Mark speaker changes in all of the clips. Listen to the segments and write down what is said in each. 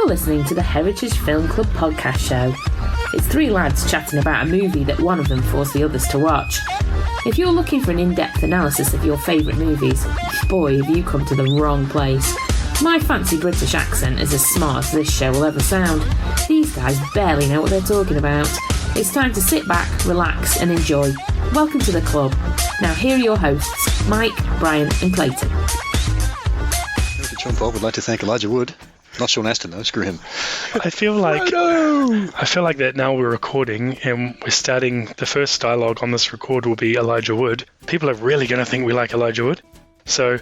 Speaker 1: You're listening to the Heritage Film Club podcast show. It's three lads chatting about a movie that one of them forced the others to watch. If you're looking for an in-depth analysis of your favourite movies, boy, have you come to the wrong place. My fancy British accent is as smart as this show will ever sound. These guys barely know what they're talking about. It's time to sit back, relax and enjoy. Welcome to the club. Now here are your hosts, Mike, Brian and Clayton.
Speaker 2: Sean Paul would like to thank Elijah Wood. Not Sean Astin though, screw him.
Speaker 3: I feel like that now we're recording and we're starting, the first dialogue on this record will be Elijah Wood. People are really going to think we like Elijah Wood. So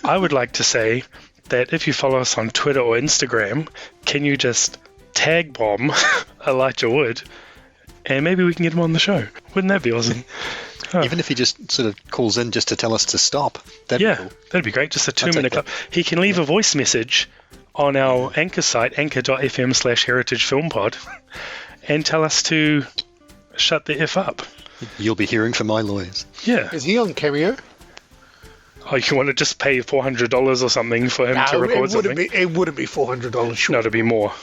Speaker 3: I would like to say that if you follow us on Twitter or Instagram, can you just tag bomb Elijah Wood and maybe we can get him on the show? Wouldn't that be awesome? Oh.
Speaker 2: Even if he just sort of calls in just to tell us to stop. That'd be cool.
Speaker 3: That'd be great. Just a 2-minute clip. He can leave a voice message on our Anchor site, anchor.fm/heritagefilmpod, and tell us to shut the F up.
Speaker 2: You'll be hearing from my lawyers.
Speaker 3: Yeah.
Speaker 4: Is he on Cameo?
Speaker 3: Oh, you want to just pay $400 or something for him to record something?
Speaker 4: It wouldn't be $400, sure.
Speaker 3: No, it'd be more.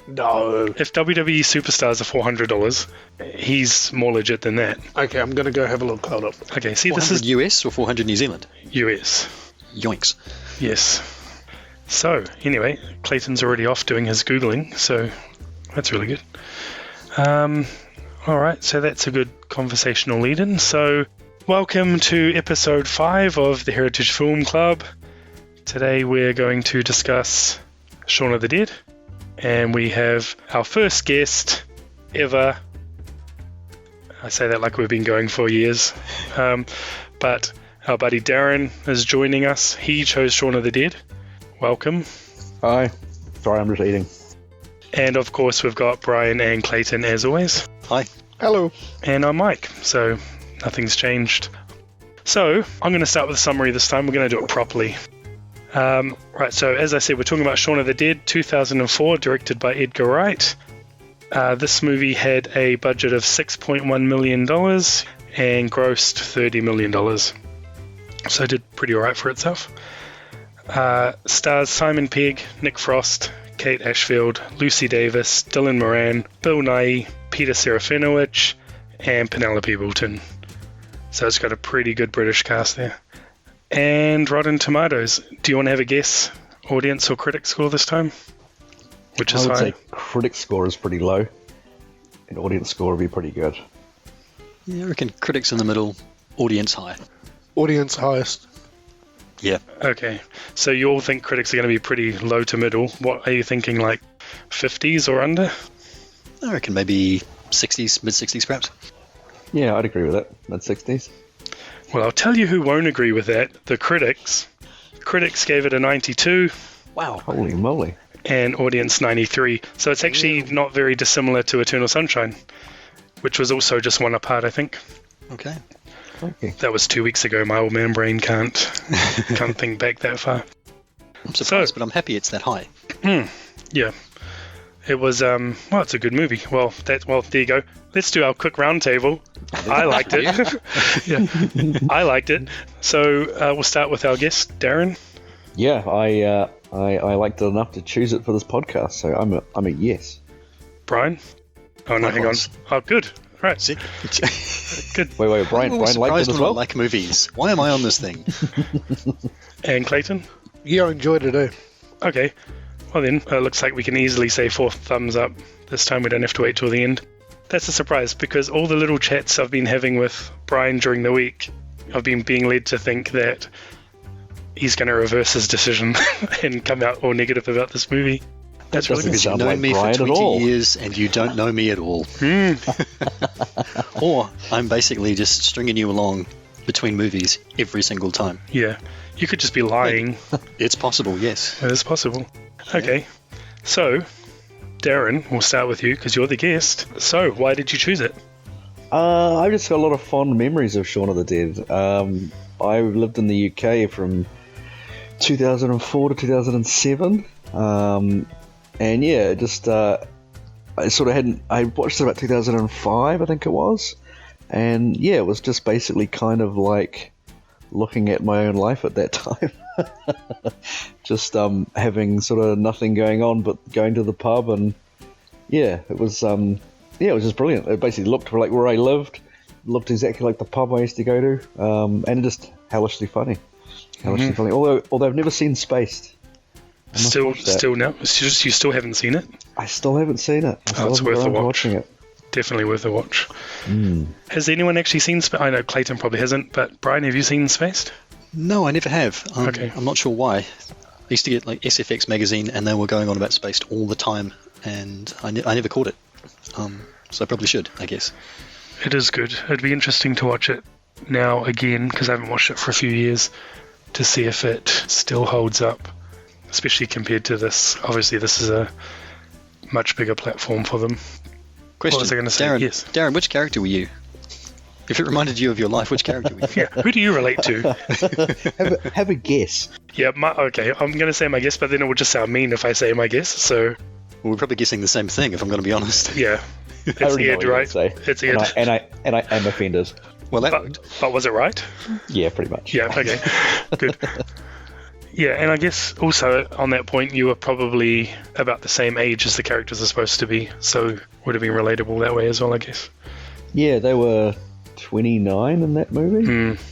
Speaker 4: No.
Speaker 3: If WWE superstars are $400, he's more legit than that.
Speaker 4: Okay, I'm going to go have a look. Hold up.
Speaker 3: Okay, see, this
Speaker 2: 400
Speaker 3: is
Speaker 2: US or 400 New Zealand?
Speaker 3: US.
Speaker 2: Yoinks.
Speaker 3: Yes. So, anyway, Clayton's already off doing his Googling, so that's really good. Alright, so that's a good conversational lead-in. So, welcome to episode 5 of the Heritage Film Club. Today we're going to discuss Shaun of the Dead, and we have our first guest ever. I say that like we've been going for years, but our buddy Darren is joining us. He chose Shaun of the Dead. Welcome.
Speaker 5: Hi. Sorry, I'm just eating.
Speaker 3: And of course we've got Brian and Clayton as always.
Speaker 2: Hi.
Speaker 4: Hello.
Speaker 3: And I'm Mike, so nothing's changed. So I'm going to start with a summary this time. We're going to do it properly. Right, so as I said, we're talking about Shaun of the Dead, 2004, directed by Edgar Wright. This movie had a budget of $6.1 million and grossed $30 million. So it did pretty alright for itself. Stars Simon Pegg, Nick Frost, Kate Ashfield, Lucy Davis, Dylan Moran, Bill Nighy, Peter Serafinowicz, and Penelope Wilton. So it's got a pretty good British cast there. And Rotten Tomatoes. Do you want to have a guess, audience or critic score this time? Which is high?
Speaker 5: I would say critic score is pretty low, and audience score would be pretty good.
Speaker 2: Yeah, I reckon critics in the middle, audience high.
Speaker 4: Audience highest.
Speaker 2: Yeah.
Speaker 3: Okay, so you all think critics are going to be pretty low to middle. What are you thinking, like 50s or under?
Speaker 2: I reckon maybe 60s, mid-60s perhaps.
Speaker 5: Yeah, I'd agree with that. Mid-60s.
Speaker 3: Well, I'll tell you who won't agree with that. The critics. Critics gave it a 92.
Speaker 2: Wow.
Speaker 5: Holy moly.
Speaker 3: And audience 93. So it's actually not very dissimilar to Eternal Sunshine, which was also just one apart, I think.
Speaker 2: Okay.
Speaker 3: That was 2 weeks ago. My old man brain can't think back that far.
Speaker 2: I'm surprised, but I'm happy it's that high.
Speaker 3: Yeah. It was, it's a good movie. Well, there you go. Let's do our quick round table. I liked it. Yeah, I liked it. So we'll start with our guest, Darren.
Speaker 5: Yeah, I liked it enough to choose it for this podcast, so I'm a yes.
Speaker 3: Brian? Oh, no, hang on. Oh, good. Right.
Speaker 2: See?
Speaker 3: Good.
Speaker 5: Wait, Brian liked it as well?
Speaker 2: I like movies. Why am I on this thing?
Speaker 3: And Clayton?
Speaker 4: Yeah, I enjoyed it, eh?
Speaker 3: Okay. Well then, it looks like we can easily say 4 thumbs up. This time we don't have to wait till the end. That's a surprise, because all the little chats I've been having with Brian during the week, I've been being led to think that he's going to reverse his decision and come out all negative about this movie. That's really good.
Speaker 2: You've known me for 20 years and you don't know me at all. Or I'm basically just stringing you along between movies every single time.
Speaker 3: Yeah. You could just be lying.
Speaker 2: It's possible, yes.
Speaker 3: It is possible. Okay. So, Darren, we'll start with you because you're the guest. So, why did you choose it?
Speaker 5: I've just got a lot of fond memories of Shaun of the Dead. I lived in the UK from 2004 to 2007. And yeah, just I watched it about 2005, I think it was. And yeah, it was just basically kind of like looking at my own life at that time. just having sort of nothing going on but going to the pub, and it was just brilliant. It basically looked like where I lived, looked exactly like the pub I used to go to, and just hellishly funny. Funny. Although I've never seen Spaced.
Speaker 3: Still now? You still haven't seen it?
Speaker 5: I still haven't seen it.
Speaker 3: It's worth a watch.
Speaker 5: Watching it.
Speaker 3: Definitely worth a watch. Has anyone actually seen Spaced? I know Clayton probably hasn't, but Brian, have you seen Spaced?
Speaker 2: No, I never have.
Speaker 3: Okay.
Speaker 2: I'm not sure why. I used to get like SFX magazine, and they were going on about Spaced all the time, and I never caught it. So I probably should, I guess.
Speaker 3: It is good. It'd be interesting to watch it now again, because I haven't watched it for a few years, to see if it still holds up, especially compared to this. Obviously, this is a much bigger platform for them.
Speaker 2: Question.
Speaker 3: What was I going to say?
Speaker 2: Darren,
Speaker 3: Yes.
Speaker 2: Darren, which character were you? If it reminded you of your life, which character were you?
Speaker 3: Yeah. Who do you relate to?
Speaker 5: Have a guess.
Speaker 3: Yeah. Okay. I'm going to say my guess, but then it would just sound mean if I say my guess. So.
Speaker 2: Well, we're probably guessing the same thing, if I'm going to be honest.
Speaker 3: Yeah. It's
Speaker 5: I already know
Speaker 3: Ed,
Speaker 5: what you're
Speaker 3: right?
Speaker 5: gonna say.
Speaker 3: It's Ed.
Speaker 5: And I am offended.
Speaker 2: Well, that worked.
Speaker 3: But was it right?
Speaker 5: Yeah, pretty much.
Speaker 3: Yeah. Okay. Good. Yeah, and I guess also on that point, you were probably about the same age as the characters are supposed to be, so would have been relatable that way as well, I guess.
Speaker 5: Yeah, they were 29 in that movie.
Speaker 3: Hmm.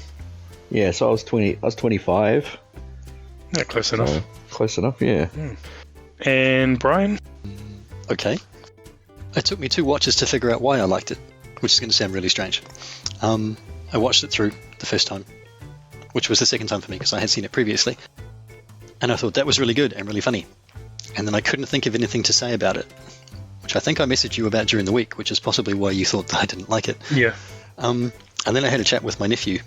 Speaker 5: Yeah, so I was 20. I was 25.
Speaker 3: Yeah, close enough.
Speaker 5: So, close enough, yeah.
Speaker 3: And Brian?
Speaker 2: Okay. It took me 2 watches to figure out why I liked it, which is going to sound really strange. I watched it through the first time, which was the second time for me because I had seen it previously. And I thought that was really good and really funny. And then I couldn't think of anything to say about it, which I think I messaged you about during the week, which is possibly why you thought that I didn't like it.
Speaker 3: Yeah.
Speaker 2: And then I had a chat with my nephew,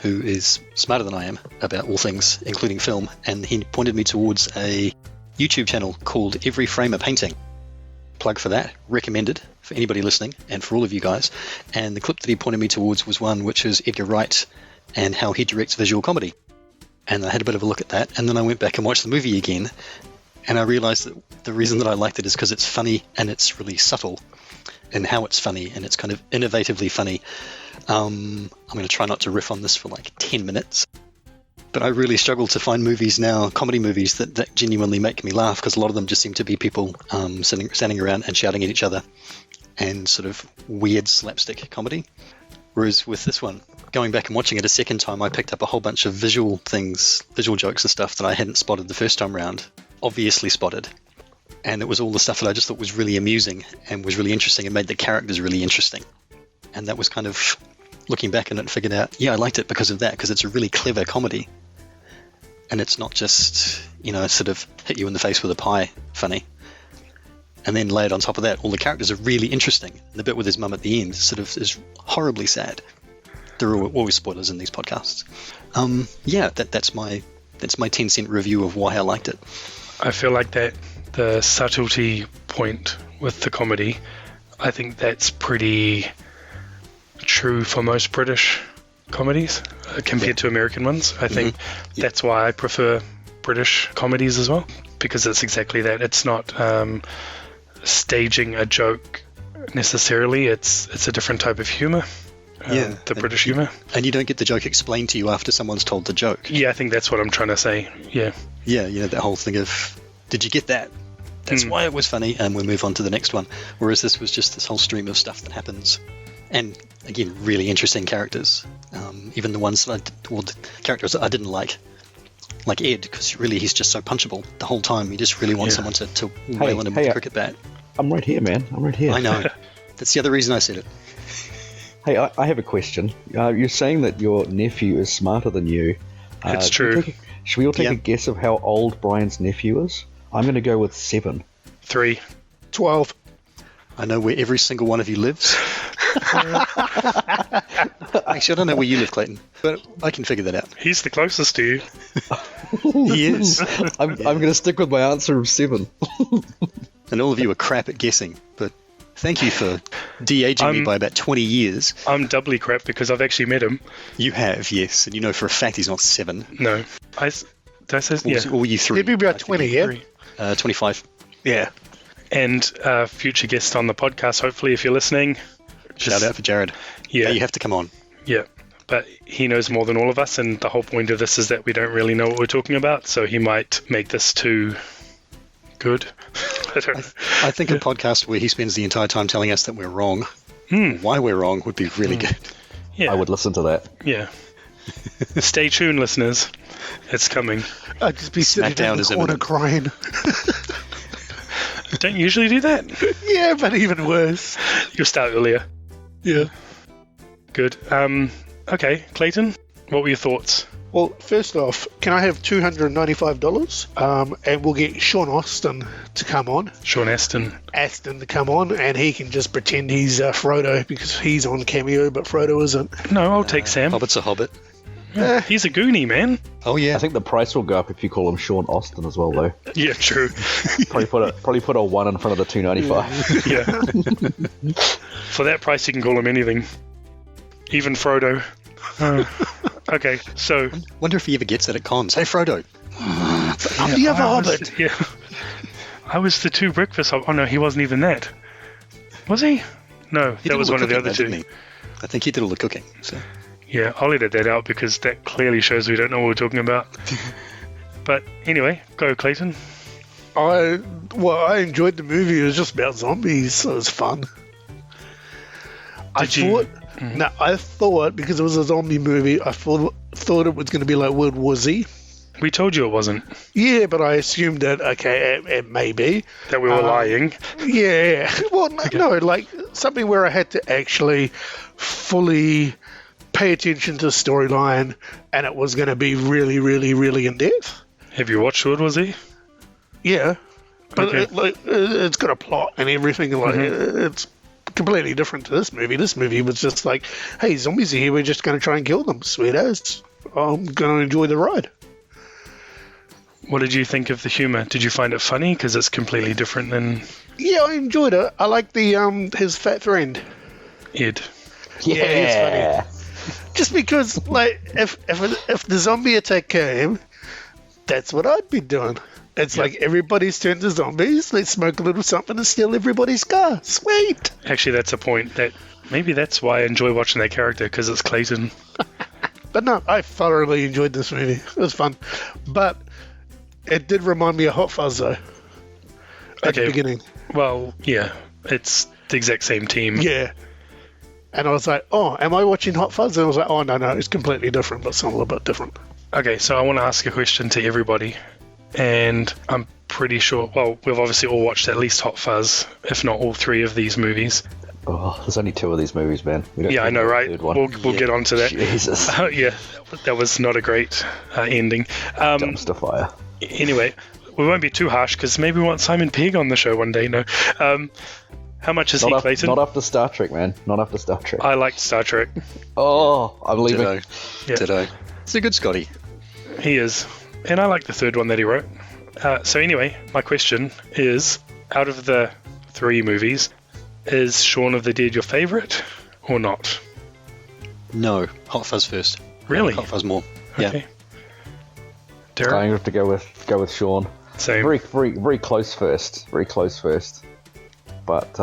Speaker 2: who is smarter than I am about all things, including film, and he pointed me towards a YouTube channel called Every Frame a Painting. Plug for that, recommended for anybody listening and for all of you guys. And the clip that he pointed me towards was one which is Edgar Wright and how he directs visual comedy. And I had a bit of a look at that, and then I went back and watched the movie again, and I realised that the reason that I liked it is because it's funny and it's really subtle in how it's funny, and it's kind of innovatively funny. I'm going to try not to riff on this for like 10 minutes, but I really struggle to find movies now, comedy movies, that genuinely make me laugh, because a lot of them just seem to be people standing around and shouting at each other and sort of weird slapstick comedy. Whereas with this one, going back and watching it a second time, I picked up a whole bunch of visual jokes and stuff that I hadn't spotted the first time round, obviously spotted. And it was all the stuff that I just thought was really amusing and was really interesting and made the characters really interesting. And that was kind of looking back on it and figured out, yeah, I liked it because of that, because it's a really clever comedy. And it's not just, sort of hit you in the face with a pie funny. And then layered on top of that, all the characters are really interesting. The bit with his mum at the end sort of is horribly sad. There are always spoilers in these podcasts. That's my 10-cent review of why I liked it.
Speaker 3: I feel like that the subtlety point with the comedy, I think that's pretty true for most British comedies compared to American ones. I think that's why I prefer British comedies as well, because it's exactly that. It's not staging a joke necessarily. It's a different type of humour. The British humour.
Speaker 2: And you don't get the joke explained to you after someone's told the joke.
Speaker 3: Yeah, I think that's what I'm trying to say. Yeah.
Speaker 2: Yeah, that whole thing of, did you get that? That's why it was funny, and we'll move on to the next one. Whereas this was just this whole stream of stuff that happens. And, again, really interesting characters. Even the ones the characters that I didn't like Ed, because really he's just so punchable the whole time. You just really want someone to wail on him with a cricket bat.
Speaker 5: I'm right here, man. I'm right here.
Speaker 2: I know. That's the other reason I said it.
Speaker 5: Hey, I have a question. You're saying that your nephew is smarter than you.
Speaker 3: It's true.
Speaker 5: Should we all take a guess of how old Brian's nephew is? I'm going to go with 7.
Speaker 3: 3.
Speaker 4: 12.
Speaker 2: I know where every single one of you lives. Actually, I don't know where you live, Clayton, but I can figure that out.
Speaker 3: He's the closest to you.
Speaker 2: He is.
Speaker 5: I'm going to stick with my answer of 7.
Speaker 2: And all of you are crap at guessing, but thank you for de-aging me by about 20 years.
Speaker 3: I'm doubly crap because I've actually met him.
Speaker 2: You have, yes, and you know for a fact he's not 7.
Speaker 3: No. Did I say
Speaker 2: Or were you 3?
Speaker 4: He'd be about 20, yeah?
Speaker 2: 25.
Speaker 3: Yeah. And future guest on the podcast, hopefully, if you're listening.
Speaker 2: Shout out for Jared.
Speaker 3: Yeah.
Speaker 2: You have to come on.
Speaker 3: Yeah. but he knows more than all of us, and the whole point of this is that we don't really know what we're talking about, so he might make this too good. I don't know.
Speaker 2: I think a podcast where he spends the entire time telling us that we're wrong, why we're wrong, would be really good.
Speaker 3: Yeah.
Speaker 5: I would listen to that.
Speaker 3: Yeah. Stay tuned, listeners. It's coming.
Speaker 4: I'd just be sitting
Speaker 2: Smackdown
Speaker 4: in the
Speaker 2: is
Speaker 4: corner
Speaker 2: imminent.
Speaker 4: crying.
Speaker 3: Don't you usually do that?
Speaker 4: Yeah, but even worse.
Speaker 3: You'll start earlier.
Speaker 4: Yeah.
Speaker 3: Good. Okay, Clayton, what were your thoughts?
Speaker 4: Well, first off, can I have $295? And we'll get Sean Astin to come on.
Speaker 3: Sean Astin.
Speaker 4: Astin to come on, and he can just pretend he's Frodo because he's on Cameo, but Frodo isn't.
Speaker 3: No, I'll take Sam.
Speaker 2: Hobbit's a hobbit.
Speaker 3: Yeah, he's a Goonie, man.
Speaker 2: Oh, yeah.
Speaker 5: I think the price will go up if you call him Sean Astin as well, though.
Speaker 3: Yeah, true.
Speaker 5: Probably put a 1 in front of the 295.
Speaker 3: Yeah. For that price, you can call him anything. Even Frodo. Okay, so...
Speaker 2: Wonder if he ever gets it at cons. Hey, Frodo.
Speaker 4: I'm the other Hobbit.
Speaker 3: Yeah. I was the 2 breakfast... Oh, no, he wasn't even that. Was he? No,
Speaker 2: He
Speaker 3: that
Speaker 2: did
Speaker 3: was
Speaker 2: all
Speaker 3: one of the
Speaker 2: cooking,
Speaker 3: other
Speaker 2: though,
Speaker 3: 2.
Speaker 2: didn't he? I think he did all the cooking. So.
Speaker 3: Yeah, I'll edit that out because that clearly shows we don't know what we're talking about. But anyway, go Clayton.
Speaker 4: I enjoyed the movie. It was just about zombies, so it was fun. I thought because it was a zombie movie, I thought it was going to be like World War Z.
Speaker 3: We told you it wasn't.
Speaker 4: Yeah, but I assumed that it may be.
Speaker 3: That we were lying.
Speaker 4: Yeah. Well, no, like something where I had to actually fully pay attention to the storyline, and it was going to be really, really, really in depth.
Speaker 3: Have you watched World War Z?
Speaker 4: Yeah, but
Speaker 3: Okay.
Speaker 4: it's got a plot and everything. Like it's completely different to this movie. This movie was just like, hey, zombies are here. We're just going to try and kill them. Sweet as. I'm going to enjoy the ride.
Speaker 3: What did you think of the humor? Did you find it funny? Because it's completely different than
Speaker 4: Yeah, I enjoyed it. I like the his fat friend.
Speaker 3: Ed.
Speaker 4: Yeah, it's funny. Just because, like, if the zombie attack came, that's what I'd be doing. It's like everybody's turned to zombies. Let's smoke a little something and steal everybody's car. Sweet.
Speaker 3: Actually, that's a point. That maybe that's why I enjoy watching that character, because it's Clayton.
Speaker 4: But no, I thoroughly enjoyed this movie. It was fun. But it did remind me of Hot Fuzz, though. At the beginning.
Speaker 3: Well, yeah, it's the exact same team.
Speaker 4: Yeah. And I was like, oh, am I watching Hot Fuzz? And I was like, oh, no, it's completely different, but some a little bit different.
Speaker 3: Okay, so I want to ask a question to everybody. And I'm pretty sure, well, we've obviously all watched at least Hot Fuzz, if not all 3 of these movies.
Speaker 5: Oh, there's only 2 of these movies, man. We don't
Speaker 3: Yeah, I know,
Speaker 5: have a
Speaker 3: right?
Speaker 5: third one.
Speaker 3: We'll get on to that.
Speaker 5: Jesus.
Speaker 3: Yeah, that was not a great ending.
Speaker 5: Dumpster fire.
Speaker 3: Anyway, we won't be too harsh because maybe we want Simon Pegg on the show one day. No. How much is he, Clayton?
Speaker 5: Not after Star Trek, man. Not after Star Trek.
Speaker 3: I liked Star Trek.
Speaker 5: Oh, I'm leaving.
Speaker 2: Ditto.
Speaker 3: Yeah.
Speaker 2: Ditto. It's a good Scotty.
Speaker 3: He is. And I like the 3rd one that he wrote. So anyway, my question is, out of the 3 movies, is Shaun of the Dead your favourite or not?
Speaker 2: No. Hot Fuzz first.
Speaker 3: Really?
Speaker 2: Hot Fuzz more. Yeah.
Speaker 3: Okay.
Speaker 5: I'm
Speaker 3: Darren?
Speaker 5: going to have to go with Shaun.
Speaker 3: Same.
Speaker 5: Very, very, very close first. Very close first. But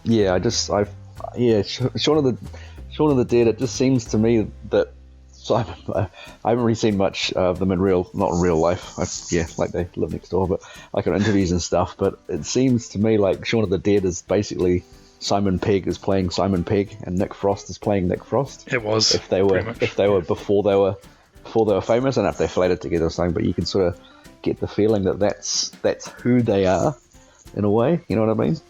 Speaker 5: yeah, Shaun of the Dead. It just seems to me that Simon. I haven't really seen much of them not in real life. Like they live next door, but like on interviews and stuff. But it seems to me like Shaun of the Dead is basically Simon Pegg is playing Simon Pegg and Nick Frost is playing Nick Frost.
Speaker 3: It was.
Speaker 5: If they were before they were famous, and if they flatted together or something. But you can sort of get the feeling that that's who they are in a way. You know what I mean?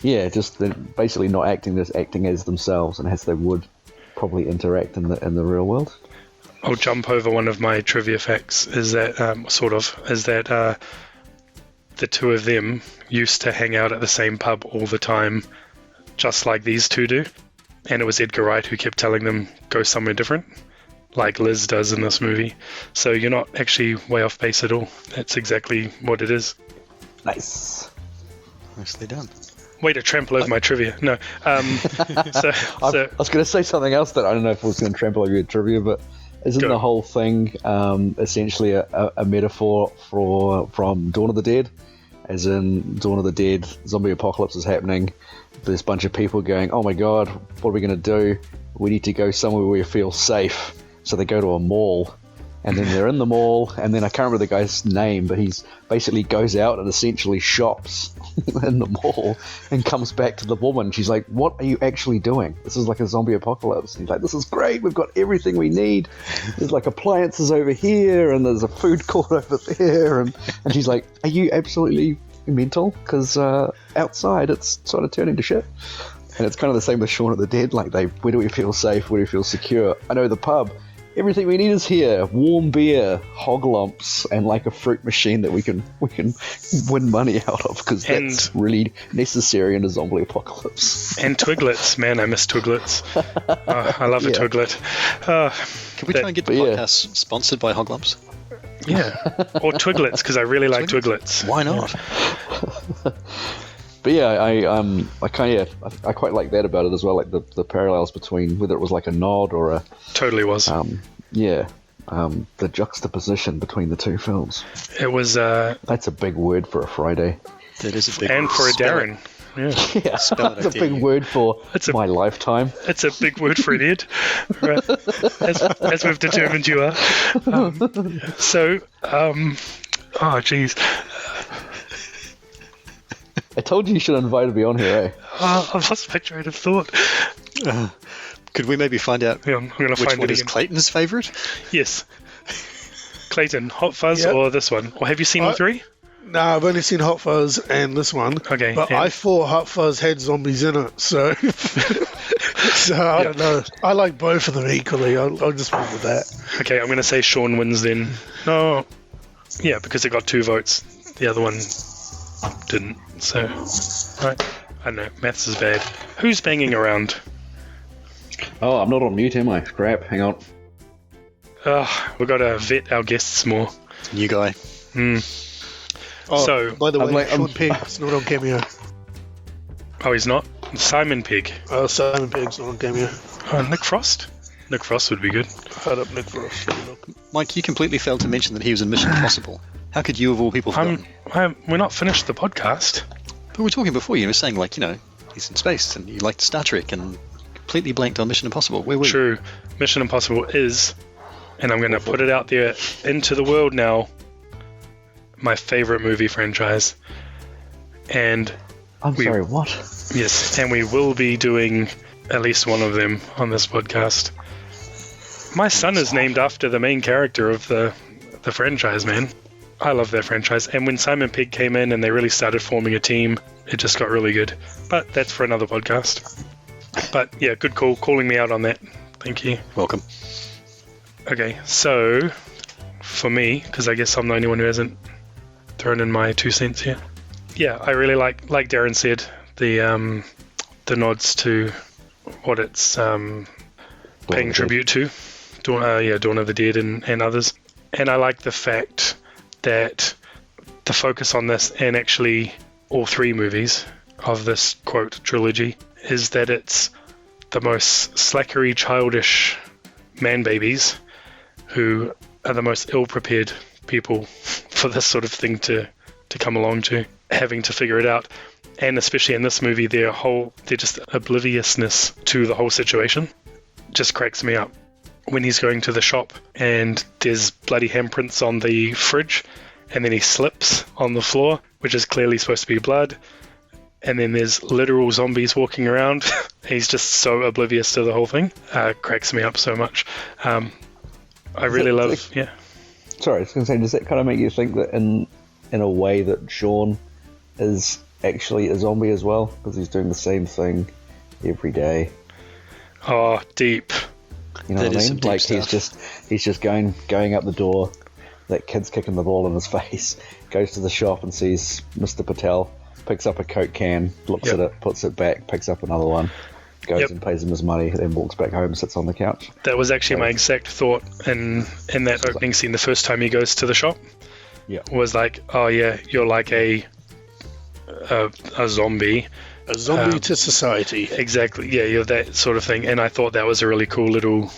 Speaker 5: Yeah, just basically not acting as themselves and as they would probably interact in the real world.
Speaker 3: I'll jump over one of my trivia facts. Is that the 2 of them used to hang out at the same pub all the time, just like these 2 do, and it was Edgar Wright who kept telling them go somewhere different, like Liz does in this movie. So you're not actually way off base at all. That's exactly what it is.
Speaker 5: Nice.
Speaker 2: Nicely done.
Speaker 3: Way to trample over my trivia. No.
Speaker 5: I was going to say something else that I don't know if I was going to trample over your trivia, but isn't the whole thing essentially a metaphor from Dawn of the Dead? As in Dawn of the Dead, zombie apocalypse is happening. There's a bunch of people going, oh my god, what are we going to do? we need to go somewhere where we feel safe. So they go to a mall, and then they're in the mall, and then I can't remember the guy's name, but he's basically goes out and essentially shops in the mall and comes back to the woman. She's like, what are you actually doing? This is like a zombie apocalypse. And he's like, this is great. We've got everything we need. There's like appliances over here, and there's a food court over there. And she's like, are you absolutely mental? Because outside it's sort of turning to shit. And it's kind of the same with Shaun of the Dead. Like, where do we feel safe? Where do we feel secure? I know the pub. Everything we need is here: warm beer, hog lumps, and like a fruit machine that we can win money out of, because that's really necessary in a zombie apocalypse.
Speaker 3: And Twiglets, man, I miss Twiglets. I love a Twiglet.
Speaker 2: Can we try and get the podcast sponsored by hog lumps?
Speaker 3: Yeah, or Twiglets, because I really like Twiglets.
Speaker 2: Why not?
Speaker 5: But yeah, I quite like that about it as well, like the parallels between whether it was like a nod or a...
Speaker 3: Totally was.
Speaker 5: The juxtaposition between the two films.
Speaker 3: It was...
Speaker 5: That's a big word for a Friday.
Speaker 2: That is a big
Speaker 3: and
Speaker 2: word.
Speaker 3: for a Darren. Yeah.
Speaker 5: That's a big word for my lifetime.
Speaker 3: It's a big word for an Ed, right? as we've determined you are. Oh, geez.
Speaker 5: I told you should have invited me on here, eh?
Speaker 3: I've lost my train of thought.
Speaker 2: Could we maybe find out which one is Clayton's favourite?
Speaker 3: Yes. Clayton, Hot Fuzz or this one? Or have you seen all three?
Speaker 4: No, I've only seen Hot Fuzz and this one.
Speaker 3: Okay.
Speaker 4: But I thought Hot Fuzz had zombies in it, so... I don't know. I like both of them equally. I'll just went with that.
Speaker 3: Okay, I'm going to say Shaun wins then. No. Yeah, because it got 2 votes. The other one didn't. So, right. I don't know. Maths is bad. Who's banging around?
Speaker 5: Oh, I'm not on mute, am I? Crap, hang on.
Speaker 3: We've got to vet our guests more.
Speaker 2: New guy.
Speaker 4: Oh,
Speaker 3: so,
Speaker 4: by the way, Shaun Pegg's not on Cameo.
Speaker 3: Oh, he's not? Simon Pegg.
Speaker 4: Oh, Simon Pegg's not on Cameo.
Speaker 3: Oh, Nick Frost? Nick Frost would be good.
Speaker 4: Hold up, Nick Frost.
Speaker 2: Mike, you completely failed to mention that he was in Mission Impossible. How could you, of all people, forgotten?
Speaker 3: We're not finished the podcast.
Speaker 2: But we were talking before, you were saying, like, he's in space and you liked Star Trek and completely blanked on Mission Impossible. Where were you?
Speaker 3: True. Mission Impossible is, and I'm going to put it out there into the world now, my favourite movie franchise. And
Speaker 5: sorry, what?
Speaker 3: Yes, and we will be doing at least one of them on this podcast. My son is named after the main character of the franchise, man. I love that franchise. And when Simon Pegg came in and they really started forming a team, it just got really good. But that's for another podcast. But yeah, good call, calling me out on that. Thank you.
Speaker 2: Welcome.
Speaker 3: Okay, so for me, because I guess I'm the only one who hasn't thrown in my 2 cents here. Yeah, I really like Darren said, the nods to what it's paying tribute to. Dawn of the Dead and others. And I like the fact that the focus on this, and actually all 3 movies of this, quote, trilogy, is that it's the most slackery, childish man-babies who are the most ill-prepared people for this sort of thing to come along to, having to figure it out. And especially in this movie, their just obliviousness to the whole situation just cracks me up. When he's going to the shop and there's bloody handprints on the fridge, and then he slips on the floor, which is clearly supposed to be blood, and then there's literal zombies walking around. He's just so oblivious to the whole thing. Cracks me up so much. I really love... Yeah.
Speaker 5: Sorry, I was going to say, does that kind of make you think that in a way that Shaun is actually a zombie as well? Because he's doing the same thing every day.
Speaker 3: Oh, deep.
Speaker 5: You know what I mean? Like he's just going up the door. That kid's kicking the ball in his face. Goes to the shop and sees Mr. Patel. Picks up a Coke can, looks at it, puts it back, picks up another one, goes and pays him his money, then walks back home, sits on the couch.
Speaker 3: That was actually my exact thought in that opening scene. The first time he goes to the shop, was like, oh yeah, you're like a zombie.
Speaker 4: A zombie to society.
Speaker 3: Exactly, yeah, you're that sort of thing. And I thought that was a really cool little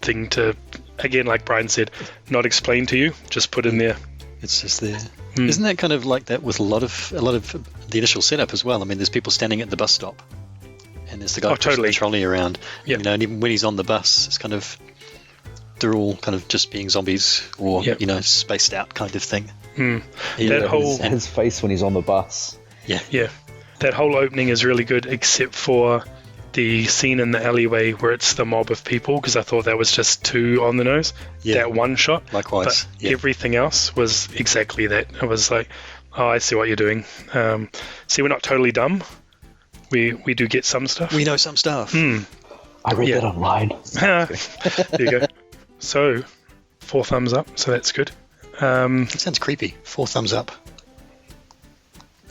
Speaker 3: thing to, again, like Brian said, not explain to you, just put in there.
Speaker 2: It's just there. Isn't that kind of like that with a lot of the initial setup as well? I mean, there's people standing at the bus stop, and there's the guy pushing the trolley around.
Speaker 3: Yep.
Speaker 2: You know, and even when he's on the bus, it's kind of, they're all kind of just being zombies or, you know, spaced out kind of thing.
Speaker 5: His face when he's on the bus.
Speaker 3: Yeah. That whole opening is really good, except for the scene in the alleyway where it's the mob of people, because I thought that was just too on the nose. That one shot.
Speaker 2: Likewise.
Speaker 3: But everything else was exactly that. It was like, oh, I see what you're doing. See, we're not totally dumb. We do get some stuff.
Speaker 2: We know some stuff.
Speaker 5: I read that online.
Speaker 3: There you go. So, 4 thumbs up, so that's good.
Speaker 2: That sounds creepy. 4 thumbs up.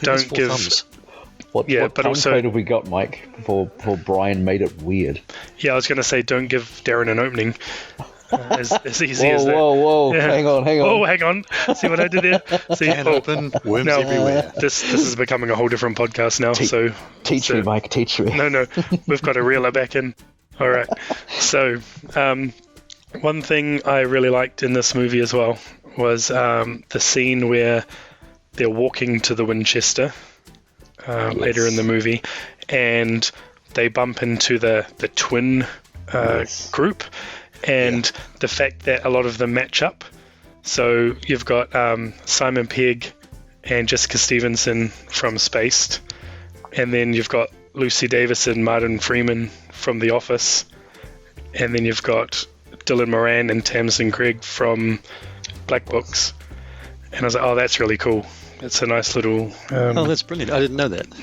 Speaker 3: Don't give...
Speaker 2: thumbs?
Speaker 5: What
Speaker 3: but also
Speaker 5: code have we got, Mike, for Brian made it weird?
Speaker 3: Yeah, I was going to say, don't give Darren an opening. As easy as that.
Speaker 5: Whoa, hang on.
Speaker 3: Oh, hang on. See what I did there? See,
Speaker 2: open, worms everywhere.
Speaker 3: This is becoming a whole different podcast now.
Speaker 5: Teach me, Mike, teach me.
Speaker 3: No, we've got to reel it back in. All right. So, one thing I really liked in this movie as well was the scene where they're walking to the Winchester later in the movie, and they bump into the twin group, and the fact that a lot of them match up. So you've got Simon Pegg and Jessica Stevenson from Spaced, and then you've got Lucy Davis and Martin Freeman from The Office, and then you've got Dylan Moran and Tamsin Greig from Black Books. And I was like, oh, that's really cool. It's a nice little...
Speaker 2: that's brilliant. I didn't know that.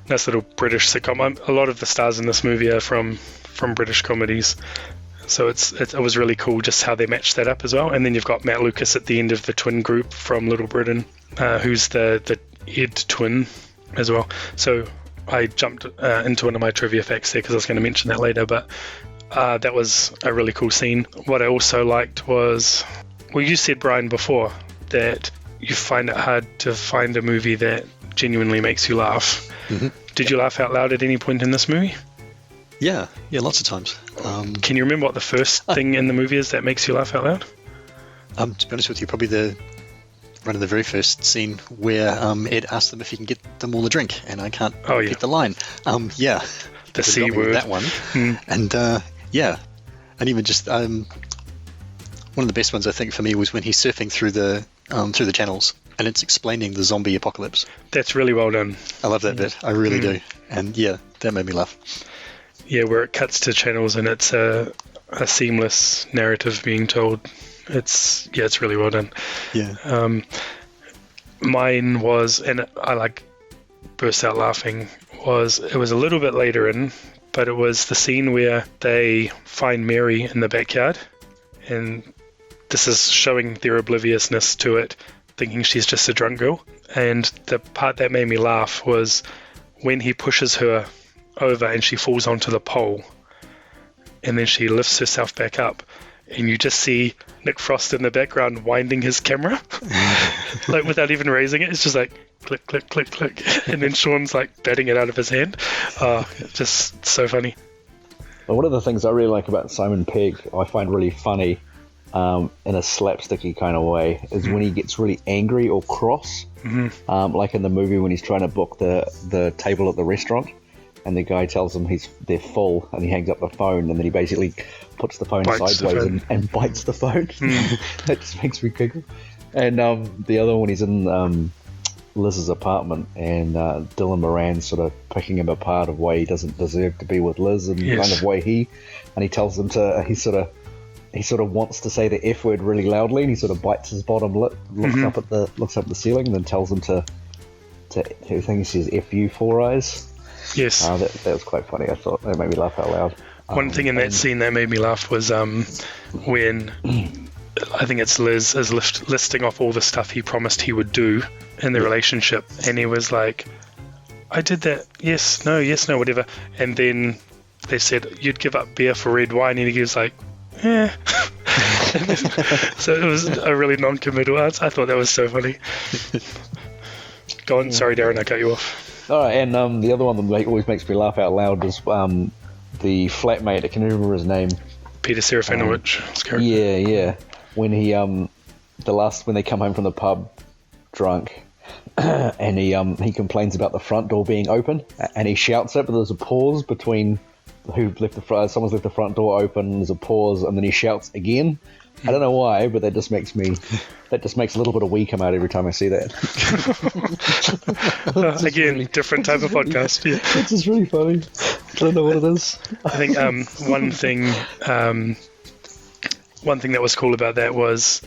Speaker 3: Nice little British sitcom. A lot of the stars in this movie are from British comedies. So it was really cool just how they matched that up as well. And then you've got Matt Lucas at the end of the twin group from Little Britain, who's the Ed twin as well. So I jumped into one of my trivia facts there because I was going to mention that later. But that was a really cool scene. What I also liked was... Well, you said, Brian, before that you find it hard to find a movie that genuinely makes you laugh.
Speaker 2: Mm-hmm.
Speaker 3: Did you laugh out loud at any point in this movie?
Speaker 2: Yeah, lots of times.
Speaker 3: Can you remember what the first thing in the movie is that makes you laugh out loud?
Speaker 2: To be honest with you, probably one of the very first scene where Ed asked them if he can get them all a drink, and I can't pick the line.
Speaker 3: The C word.
Speaker 2: That one. And and even just one of the best ones I think for me was when he's surfing through the channels, and it's explaining the zombie apocalypse.
Speaker 3: That's really well done.
Speaker 2: I love that bit. I really do. And that made me laugh.
Speaker 3: Yeah, where it cuts to channels and it's a seamless narrative being told. It's really well done.
Speaker 2: Yeah.
Speaker 3: Mine was, and I burst out laughing, it was a little bit later in, but it was the scene where they find Mary in the backyard, and this is showing their obliviousness to it, thinking she's just a drunk girl. And the part that made me laugh was when he pushes her over and she falls onto the pole, and then she lifts herself back up, and you just see Nick Frost in the background winding his camera without even raising it. It's just like click, click, click, click, and then Shaun's batting it out of his hand. Just so funny.
Speaker 5: Well, one of the things I really like about Simon Pegg, I find really funny in a slapsticky kind of way, is when he gets really angry or cross, like in the movie when he's trying to book the table at the restaurant, and the guy tells him they're full, and he hangs up the phone, and then he basically puts the phone sideways and bites the phone. That just makes me giggle. And the other one, he's in Liz's apartment, and Dylan Moran's sort of picking him apart of why he doesn't deserve to be with Liz, and kind of why he tells him to, he sort of wants to say the F word really loudly, and he sort of bites his bottom lip, looks up at the ceiling, and then tells him to I think he says F you, Four Eyes.
Speaker 3: Yes.
Speaker 5: That was quite funny. I thought that made me laugh out loud.
Speaker 3: One thing in that scene that made me laugh was when I think it's Liz is listing off all the stuff he promised he would do in the relationship, and he was like, I did that, yes, no, whatever. And then they said, you'd give up beer for red wine, and he was like, yeah. So it was a really non-committal answer. I thought that was so funny. Go on, sorry Darren, I cut you off.
Speaker 5: All right, and the other one that always makes me laugh out loud is the flatmate. I can remember his name.
Speaker 3: Peter Serafinowicz.
Speaker 5: Yeah. When he when they come home from the pub drunk, and he complains about the front door being open, and he shouts it, but there's a pause between someone's left the front door open, there's a pause, and then he shouts again. I don't know why, but that just makes a little bit of wee come out every time I see that.
Speaker 3: Again, different type of podcast. Yeah.
Speaker 5: It's just really funny. I don't know what it is.
Speaker 3: I think one thing that was cool about that was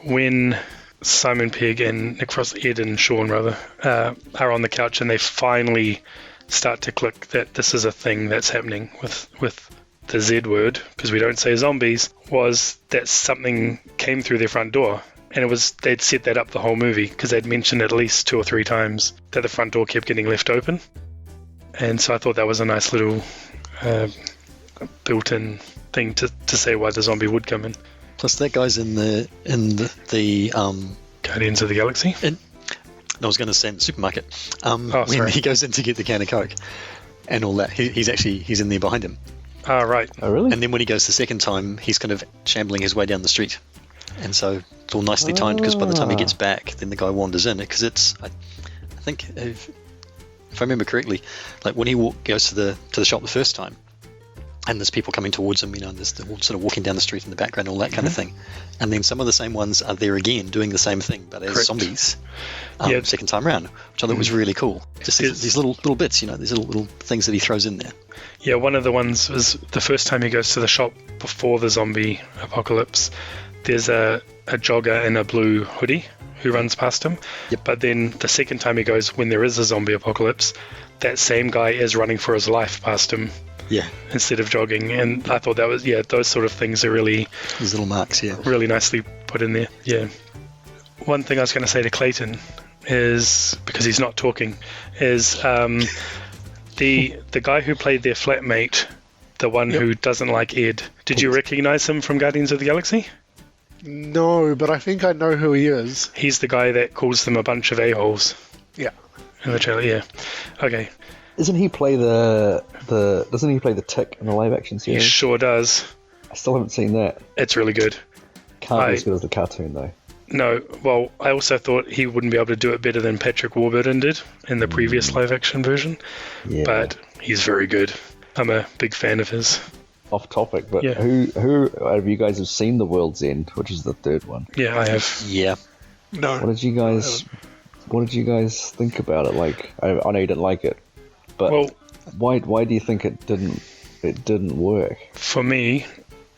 Speaker 3: when Simon Pegg and Nick Frost, Ed and Shaun rather, are on the couch and they finally start to click that this is a thing that's happening with the Z word, because we don't say zombies, was that something came through their front door. And they'd set that up the whole movie, because they'd mentioned at least 2 or 3 times that the front door kept getting left open. And so I thought that was a nice little built-in thing to say why the zombie would come in.
Speaker 2: Plus, that guy's in the
Speaker 3: Guardians of the Galaxy.
Speaker 2: I was going to say in the supermarket when he goes in to get the can of Coke and all that. He's in there behind him.
Speaker 3: Ah, right.
Speaker 5: Oh, really?
Speaker 2: And then when he goes the second time, he's kind of shambling his way down the street, and so it's all nicely timed, because by the time he gets back, then the guy wanders in. Because I think if I remember correctly, like when he goes to the shop the first time, and there's people coming towards him, and there's all sort of walking down the street in the background, all that kind of thing. And then some of the same ones are there again, doing the same thing, but as zombies, second time round, which I thought was really cool. Just these little bits, these little things that he throws in there.
Speaker 3: Yeah, one of the ones was the first time he goes to the shop before the zombie apocalypse. There's a jogger in a blue hoodie who runs past him.
Speaker 2: Yep.
Speaker 3: But then the second time he goes, when there is a zombie apocalypse, that same guy is running for his life past him.
Speaker 2: Yeah.
Speaker 3: Instead of jogging. And I thought that was, those sort of things are really...
Speaker 2: These little marks,
Speaker 3: really nicely put in there. Yeah. One thing I was going to say to Clayton is, because he's not talking, is the guy who played their flatmate, the one who doesn't like Ed, did you recognize him from Guardians of the Galaxy?
Speaker 4: No, but I think I know who he is.
Speaker 3: He's the guy that calls them a bunch of a-holes.
Speaker 4: Yeah.
Speaker 3: In the trailer, yeah. Okay.
Speaker 5: Doesn't he play the Tick in the live action series?
Speaker 3: He sure does.
Speaker 5: I still haven't seen that.
Speaker 3: It's really good.
Speaker 5: Can't be as good as the cartoon though.
Speaker 3: No, well, I also thought he wouldn't be able to do it better than Patrick Warburton did in the previous live action version. Yeah. But he's very good. I'm a big fan of his.
Speaker 5: Off topic, but who have you guys have seen The World's End, which is the third one?
Speaker 3: Yeah, I have.
Speaker 2: Yeah.
Speaker 4: No.
Speaker 5: What did you guys think about it? Like, I know you didn't like it, but why do you think it didn't work?
Speaker 3: For me,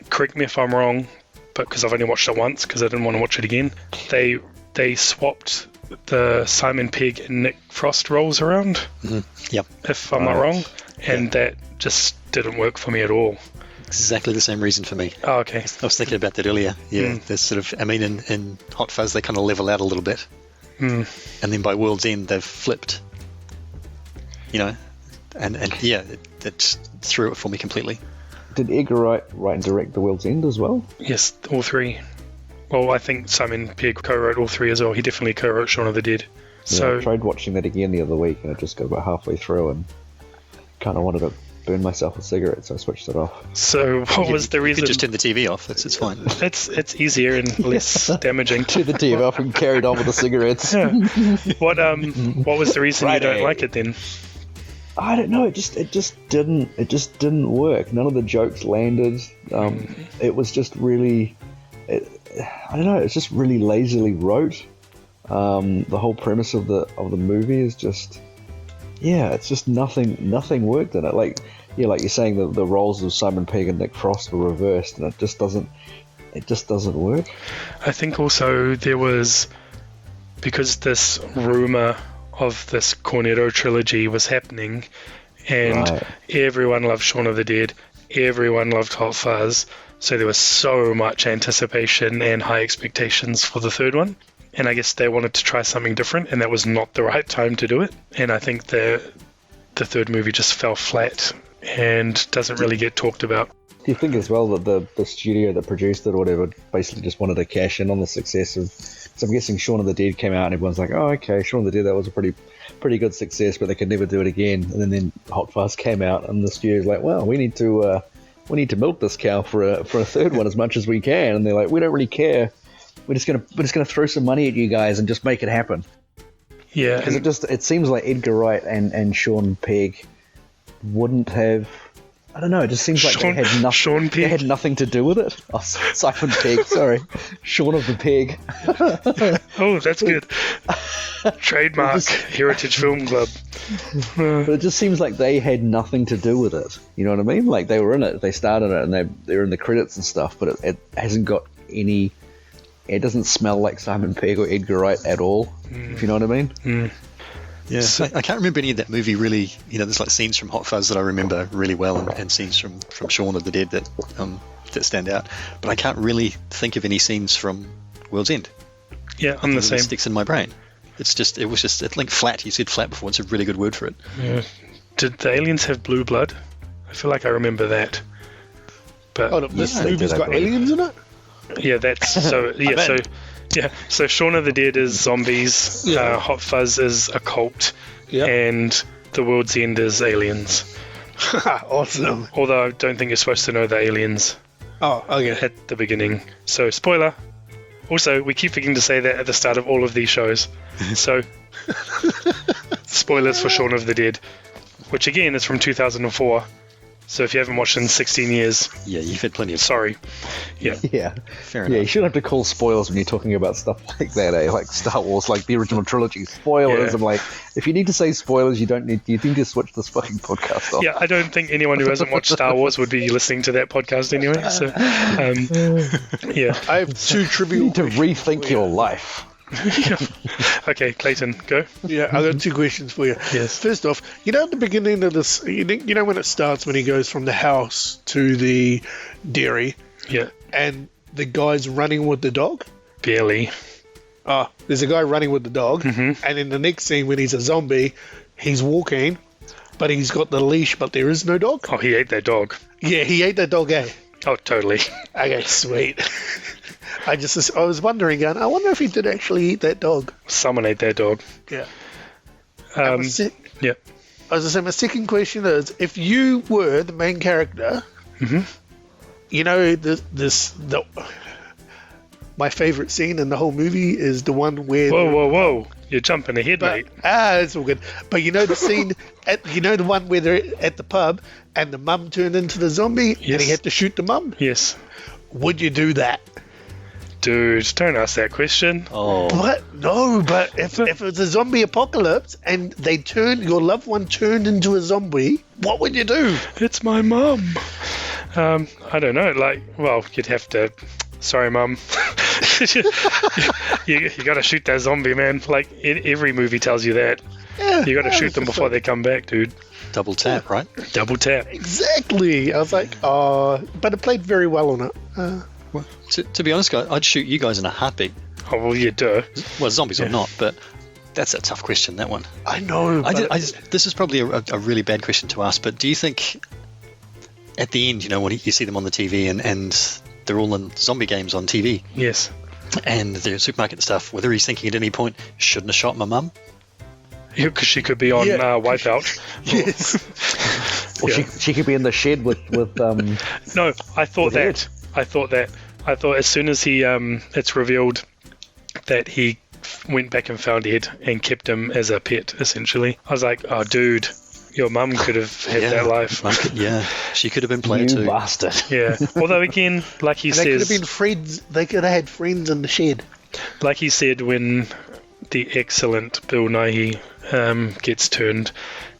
Speaker 3: correct me if I'm wrong, but because I've only watched it once because I didn't want to watch it again, they swapped the Simon Pegg and Nick Frost roles around.
Speaker 2: Mm-hmm. Yep.
Speaker 3: If I'm not wrong, and that just didn't work for me at all.
Speaker 2: Exactly the same reason for me.
Speaker 3: Oh, okay.
Speaker 2: I was thinking about that earlier. Yeah, there's sort of, I mean, in Hot Fuzz they kind of level out a little bit, and then by World's End they've flipped. And it threw it for me completely.
Speaker 5: Did Edgar write and direct The World's End as well?
Speaker 3: Yes, all 3. Well, I think Simon Pegg co-wrote all 3 as well. He definitely co-wrote Shaun of the Dead.
Speaker 5: I tried watching that again the other week, and I just got about halfway through and kind of wanted to burn myself a cigarette, so I switched it off.
Speaker 3: So what was the reason?
Speaker 2: You just turn the TV off. It's fine.
Speaker 3: It's easier and less damaging.
Speaker 5: Turn the TV off and carried on with the cigarettes.
Speaker 3: Yeah. What was the reason you don't like it then?
Speaker 5: I don't know. It just didn't work. None of the jokes landed. It was just really, I don't know. It's just really lazily wrote. The whole premise of the movie is just, it's just nothing worked in it. Like you're saying, the roles of Simon Pegg and Nick Frost were reversed, and it just doesn't work. I
Speaker 3: think also there was, because this rumor of this Cornetto trilogy was happening, and everyone loved Shaun of the Dead, everyone loved Hot Fuzz, so there was so much anticipation and high expectations for the third one, and I guess they wanted to try something different, and that was not the right time to do it. And I think the third movie just fell flat and doesn't really get talked about.
Speaker 5: Do you think as well that the studio that produced it or whatever basically just wanted to cash in on the success of... So I'm guessing Shaun of the Dead came out and everyone's like, oh, okay, Shaun of the Dead, that was a pretty good success, but they could never do it again. And then Hot Fuzz came out and the studio's like, well, we need to milk this cow for a third one as much as we can. And they're like, we don't really care. We're just gonna throw some money at you guys and just make it happen.
Speaker 3: Yeah,
Speaker 5: Because it seems like Edgar Wright and Shaun Pegg wouldn't have. I don't know. It just seems like they had nothing.
Speaker 3: Shaun Pegg.
Speaker 5: They had nothing to do with it. Oh, Simon Pegg. Sorry, Shaun of the Peg.
Speaker 3: Oh, that's good. Trademark Heritage Film Club.
Speaker 5: But it just seems like they had nothing to do with it. You know what I mean? Like they were in it, they started it, and they're in the credits and stuff. But it hasn't got any. It doesn't smell like Simon Pegg or Edgar Wright at all. If you know what I mean?
Speaker 2: Yeah, I can't remember any of that movie really. There's like scenes from Hot Fuzz that I remember really well, and scenes from Shaun of the Dead that stand out. But I can't really think of any scenes from World's End.
Speaker 3: Yeah, I'm the same.
Speaker 2: It sticks in my brain. It was just like flat. You said flat before. It's a really good word for it.
Speaker 3: Yeah. Did the aliens have blue blood? I feel like I remember that. But
Speaker 4: this movie's got aliens in it?
Speaker 3: Yeah, that's so. Yeah, so Shaun of the Dead is zombies.
Speaker 4: Yeah.
Speaker 3: Hot Fuzz is a cult, and The World's End is aliens.
Speaker 4: Awesome.
Speaker 3: Although I don't think you're supposed to know the aliens
Speaker 4: Oh, okay.
Speaker 3: at the beginning. So spoiler. Also, we keep forgetting to say that at the start of all of these shows. So spoilers for Shaun of the Dead, which again is from 2004. So if you haven't watched it in 16 years,
Speaker 2: Yeah, you've had plenty of.
Speaker 3: sorry. Yeah.
Speaker 5: Yeah.
Speaker 2: Fair
Speaker 5: Yeah,
Speaker 2: enough.
Speaker 5: you shouldn't have to call spoilers when you're talking about stuff like that, eh? Like Star Wars, like the original trilogy. Spoilers.
Speaker 3: Yeah.
Speaker 5: I'm like, if you need to say spoilers, you need to switch this fucking podcast off.
Speaker 3: Yeah, I don't think anyone who hasn't watched Star Wars would be listening to that podcast anyway. So, yeah.
Speaker 4: I have two
Speaker 5: You
Speaker 4: trivial
Speaker 5: need to rethink your life.
Speaker 3: Okay, Clayton, go.
Speaker 4: Yeah, I got two questions for you.
Speaker 3: Yes.
Speaker 4: First off, at the beginning of this, you know when it starts, when he goes from the house to the dairy,
Speaker 3: Yeah,
Speaker 4: and the guy's running with the dog?
Speaker 3: barely.
Speaker 4: There's a guy running with the dog,
Speaker 3: Mhm.
Speaker 4: and in the next scene, when he's a zombie, he's walking, but he's got the leash, but there is no dog?
Speaker 3: Oh, he ate that dog.
Speaker 4: Yeah, he ate that dog, eh?
Speaker 3: Oh, totally.
Speaker 4: Okay, sweet. I was wondering, I wonder if he did actually eat that dog.
Speaker 3: Someone ate that dog.
Speaker 4: Yeah.
Speaker 3: Yeah.
Speaker 4: I was going to say, my second question is, if you were the main character,
Speaker 3: Mhm.
Speaker 4: My favorite scene in the whole movie is the one where...
Speaker 3: Whoa. You're jumping ahead, mate.
Speaker 4: It's all good. But the scene, the one where they're at the pub and the mum turned into the zombie and
Speaker 3: Yes.
Speaker 4: he had to shoot the mum?
Speaker 3: Yes.
Speaker 4: Would you do that?
Speaker 3: Dude, don't ask that question.
Speaker 2: Oh,
Speaker 4: But no, but if it's a zombie apocalypse and your loved one turned into a zombie, what would you do?
Speaker 3: It's my mum. I don't know. You'd have to... Sorry, mum. you got to shoot that zombie, man. Like, every movie tells you that.
Speaker 4: Yeah,
Speaker 3: You got to shoot them before they come back, dude.
Speaker 2: double tap, right?
Speaker 3: Double tap.
Speaker 4: Exactly. I was like, but it played very well on it.
Speaker 2: Well, to be honest, guys, I'd shoot you guys in a heartbeat.
Speaker 3: Oh, well, you do.
Speaker 2: Well, zombies
Speaker 3: Yeah.
Speaker 2: or not, but that's a tough question, that one.
Speaker 4: I know.
Speaker 2: This is probably a really bad question to ask, but do you think at the end, when you see them on the TV and they're all in zombie games on TV
Speaker 3: Yes.
Speaker 2: and they're in supermarket and stuff, whether he's thinking at any point, shouldn't have shot my mum?
Speaker 3: Because she could be on Wipeout.
Speaker 4: Yes.
Speaker 5: Or she could be in the shed with
Speaker 3: No, I thought that. I thought as soon as he it's revealed that he went back and found Ed and kept him as a pet, essentially. I was like, oh, dude, your mum could have had that life.
Speaker 2: She could have been played
Speaker 5: you
Speaker 2: too.
Speaker 5: bastard.
Speaker 3: Yeah. Although again, like he
Speaker 4: They could have
Speaker 3: says,
Speaker 4: been friends. They could have had friends in the shed.
Speaker 3: like he said when the excellent Bill Nighy gets turned,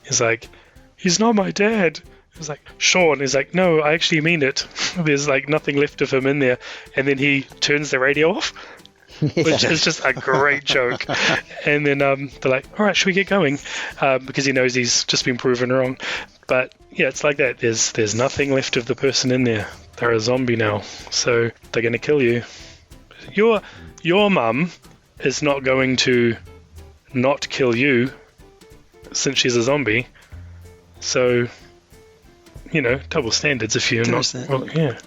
Speaker 3: he's like, he's not my dad. It's like, Shaun is like, no, I actually mean it. There's like nothing left of him in there. And then he turns the radio off, which is just a great joke. And then they're like, all right, should we get going? Because he knows he's just been proven wrong. But yeah, it's like that. There's nothing left of the person in there. They're a zombie now. So they're going to kill you. Your mum is not going to not kill you since she's a zombie. So... double standards if you're not... Well, yeah.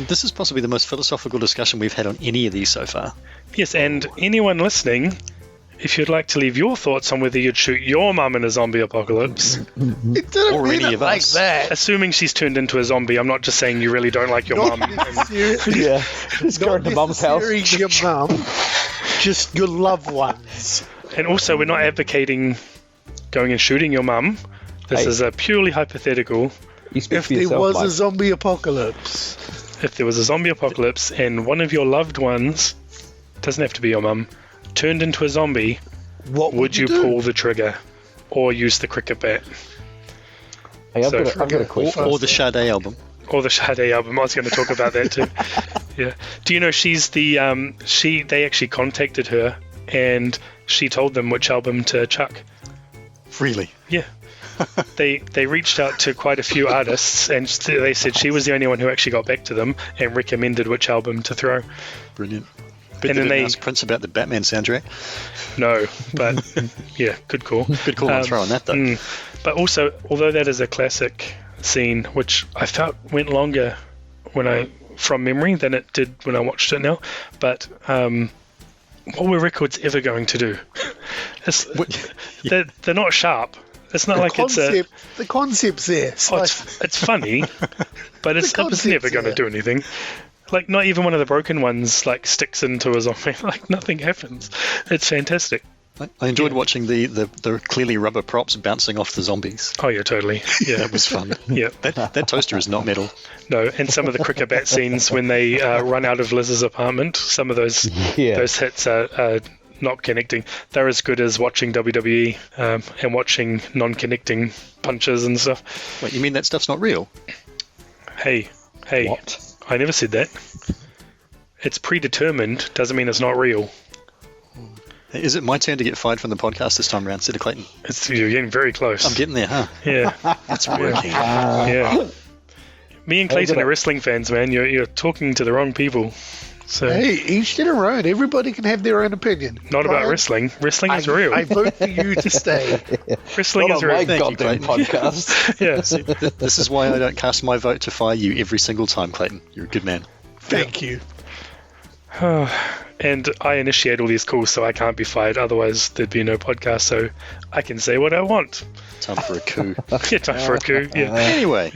Speaker 2: This is possibly the most philosophical discussion we've had on any of these so far.
Speaker 3: Yes, and anyone listening, if you'd like to leave your thoughts on whether you'd shoot your mum in a zombie apocalypse,
Speaker 4: It didn't
Speaker 2: Or
Speaker 4: mean
Speaker 2: any
Speaker 4: it
Speaker 2: of
Speaker 4: like
Speaker 2: us.
Speaker 4: that.
Speaker 3: assuming she's turned into a zombie, I'm not just saying you really don't like your mum.
Speaker 5: Yeah. Just go
Speaker 4: Not
Speaker 5: to mum's house.
Speaker 4: necessarily your mum, just your loved ones.
Speaker 3: And also, we're not advocating going and shooting your mum. This
Speaker 5: Hey.
Speaker 3: is a purely hypothetical.
Speaker 5: You speak
Speaker 4: If
Speaker 5: for
Speaker 4: there
Speaker 5: yourself,
Speaker 4: was
Speaker 5: Mike.
Speaker 4: a zombie apocalypse,
Speaker 3: If there was a zombie apocalypse and one of your loved ones, doesn't have to be your mum, turned into a zombie,
Speaker 4: what
Speaker 3: would you
Speaker 4: do?
Speaker 3: pull the trigger or use the cricket bat?
Speaker 5: Hey, I've
Speaker 3: So-
Speaker 5: got a question.
Speaker 2: Or the Sade album.
Speaker 3: Or the Sade album. I was going to talk about that too. Yeah. Do you know she's the they actually contacted her and she told them which album to chuck.
Speaker 2: Really?
Speaker 3: Yeah. They reached out to quite a few artists and they said she was the only one who actually got back to them and recommended which album to throw.
Speaker 2: Brilliant.
Speaker 3: And
Speaker 2: Bet they
Speaker 3: then
Speaker 2: didn't
Speaker 3: they-
Speaker 2: ask Prince about the Batman soundtrack.
Speaker 3: No, but yeah, good call.
Speaker 2: Good call on throwing that, though.
Speaker 3: But also, although that is a classic scene, which I felt went longer from memory than it did when I watched it now, but what were records ever going to do? They're not sharp. It's not like
Speaker 4: The concept's there.
Speaker 3: it's funny, but it was never
Speaker 4: concept's
Speaker 3: going to
Speaker 4: there.
Speaker 3: do anything. Like, not even one of the broken ones like sticks into a zombie. Like, nothing happens. It's fantastic.
Speaker 2: I enjoyed watching the clearly rubber props bouncing off the zombies.
Speaker 3: Oh yeah, totally. Yeah,
Speaker 2: That was fun.
Speaker 3: yeah.
Speaker 2: That toaster is not metal.
Speaker 3: No, and some of the cricket bat scenes when they run out of Liz's apartment, some of those
Speaker 5: Yeah.
Speaker 3: those hits are not connecting. They're as good as watching WWE and watching non-connecting punches and stuff.
Speaker 2: Wait, you mean that stuff's not real?
Speaker 3: Hey,
Speaker 5: What?
Speaker 3: I never said that. It's predetermined, doesn't mean it's not real.
Speaker 2: Is it my turn to get fired from the podcast this time around, Cedar Clayton?
Speaker 3: You're getting very close.
Speaker 2: I'm getting there, huh?
Speaker 3: Yeah,
Speaker 2: It's working.
Speaker 3: yeah. Me and Clayton
Speaker 5: gonna-
Speaker 3: are wrestling fans, man. You're talking to the wrong people. So
Speaker 4: Hey, each to their own. Everybody can have their own opinion.
Speaker 3: not about
Speaker 4: Brian,
Speaker 3: wrestling. Wrestling is real.
Speaker 4: I vote for you to stay.
Speaker 3: Wrestling
Speaker 5: Not
Speaker 3: is
Speaker 5: on my
Speaker 3: real.
Speaker 2: Thank you,
Speaker 5: goddamn
Speaker 2: Clayton.
Speaker 5: podcast.
Speaker 3: Yeah.
Speaker 2: This is why I don't cast my vote to fire you every single time, Clayton. You're a good man.
Speaker 4: Thank you.
Speaker 3: And I initiate all these calls, so I can't be fired. Otherwise, there'd be no podcast. So I can say what I want.
Speaker 2: Time for a coup.
Speaker 3: Yeah, time for a coup. Yeah.
Speaker 2: Anyway,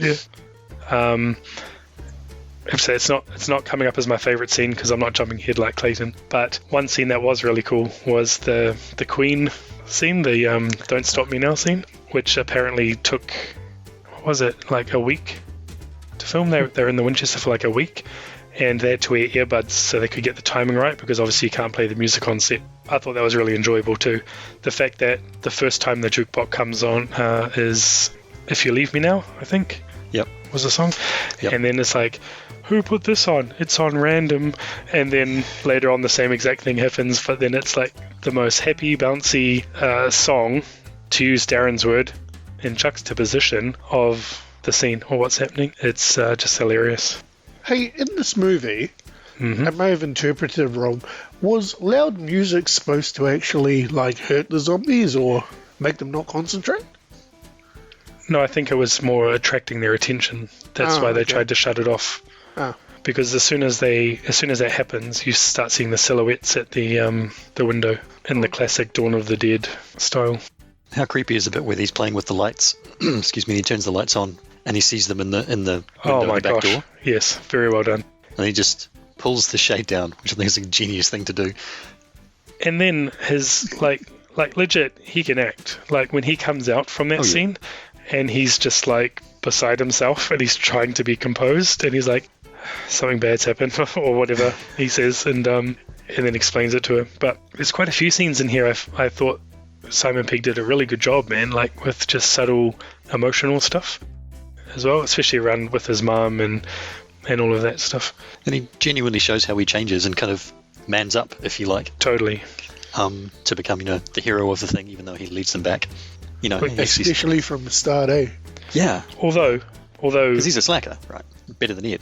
Speaker 3: So it's not coming up as my favorite scene because I'm not jumping ahead like Clayton. But one scene that was really cool was the Queen scene, the "Don't Stop Me Now" scene, which apparently took, what was it, like a week to film. They're in the Winchester for like a week, and they had to wear earbuds so they could get the timing right because obviously you can't play the music on set. I thought that was really enjoyable too. The fact that the first time the jukebox comes on is "If You Leave Me Now," I think.
Speaker 2: yep.
Speaker 3: Was the song.
Speaker 2: Yep.
Speaker 3: And then it's like, who put this on? It's on random. And then later on the same exact thing happens, but then it's like the most happy, bouncy song, to use Darren's word, in juxtaposition of the scene or what's happening. It's just hilarious.
Speaker 4: Hey, in this movie,
Speaker 3: Mm-hmm.
Speaker 4: I may have interpreted it wrong. Was loud music supposed to actually like hurt the zombies or make them not concentrate?
Speaker 3: No, I think it was more attracting their attention. That's why they
Speaker 4: okay.
Speaker 3: tried to shut it off.
Speaker 4: Ah.
Speaker 3: Because as soon as that happens, you start seeing the silhouettes at the window in the classic Dawn of the Dead style.
Speaker 2: How creepy is the bit where he's playing with the lights? Excuse me. He turns the lights on and he sees them in the window
Speaker 3: Oh
Speaker 2: in
Speaker 3: my
Speaker 2: the back
Speaker 3: gosh!
Speaker 2: door,
Speaker 3: Yes, very well done.
Speaker 2: and he just pulls the shade down, which I think is a genius thing to do.
Speaker 3: And then his like legit, he can act. Like when he comes out from that
Speaker 2: Oh, yeah.
Speaker 3: scene, and he's just like beside himself, and he's trying to be composed, and he's like, something bad's happened, or whatever he says, and then explains it to him. But there's quite a few scenes in here. I thought Simon Pegg did a really good job, man. Like with just subtle emotional stuff as well, especially around with his mum and all of that stuff.
Speaker 2: And he genuinely shows how he changes and kind of mans up, if you like,
Speaker 3: Totally.
Speaker 2: to become, the hero of the thing, even though he leads them back.
Speaker 4: Especially from the start, eh?
Speaker 2: Yeah,
Speaker 3: Although
Speaker 2: because he's a slacker, right? Better than Ed.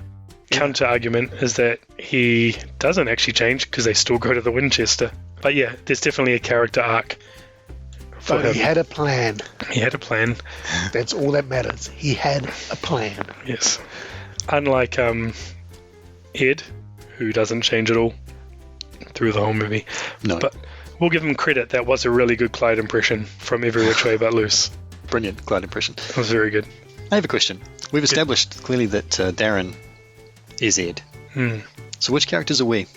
Speaker 3: counter argument is that he doesn't actually change because they still go to the Winchester. But yeah, there's definitely a character arc for
Speaker 4: But
Speaker 3: him.
Speaker 4: he had a plan.
Speaker 3: He had a plan.
Speaker 4: That's all that matters. He had a plan.
Speaker 3: Yes. Unlike Ed, who doesn't change at all through the whole movie.
Speaker 2: No,
Speaker 3: But we'll give him credit. That was a really good Clyde impression from Every Which Way But Loose.
Speaker 2: brilliant, glad impression.
Speaker 3: It was very good.
Speaker 2: I have a question. We've established clearly that Darren is Ed.
Speaker 3: Hmm.
Speaker 2: So which characters are we?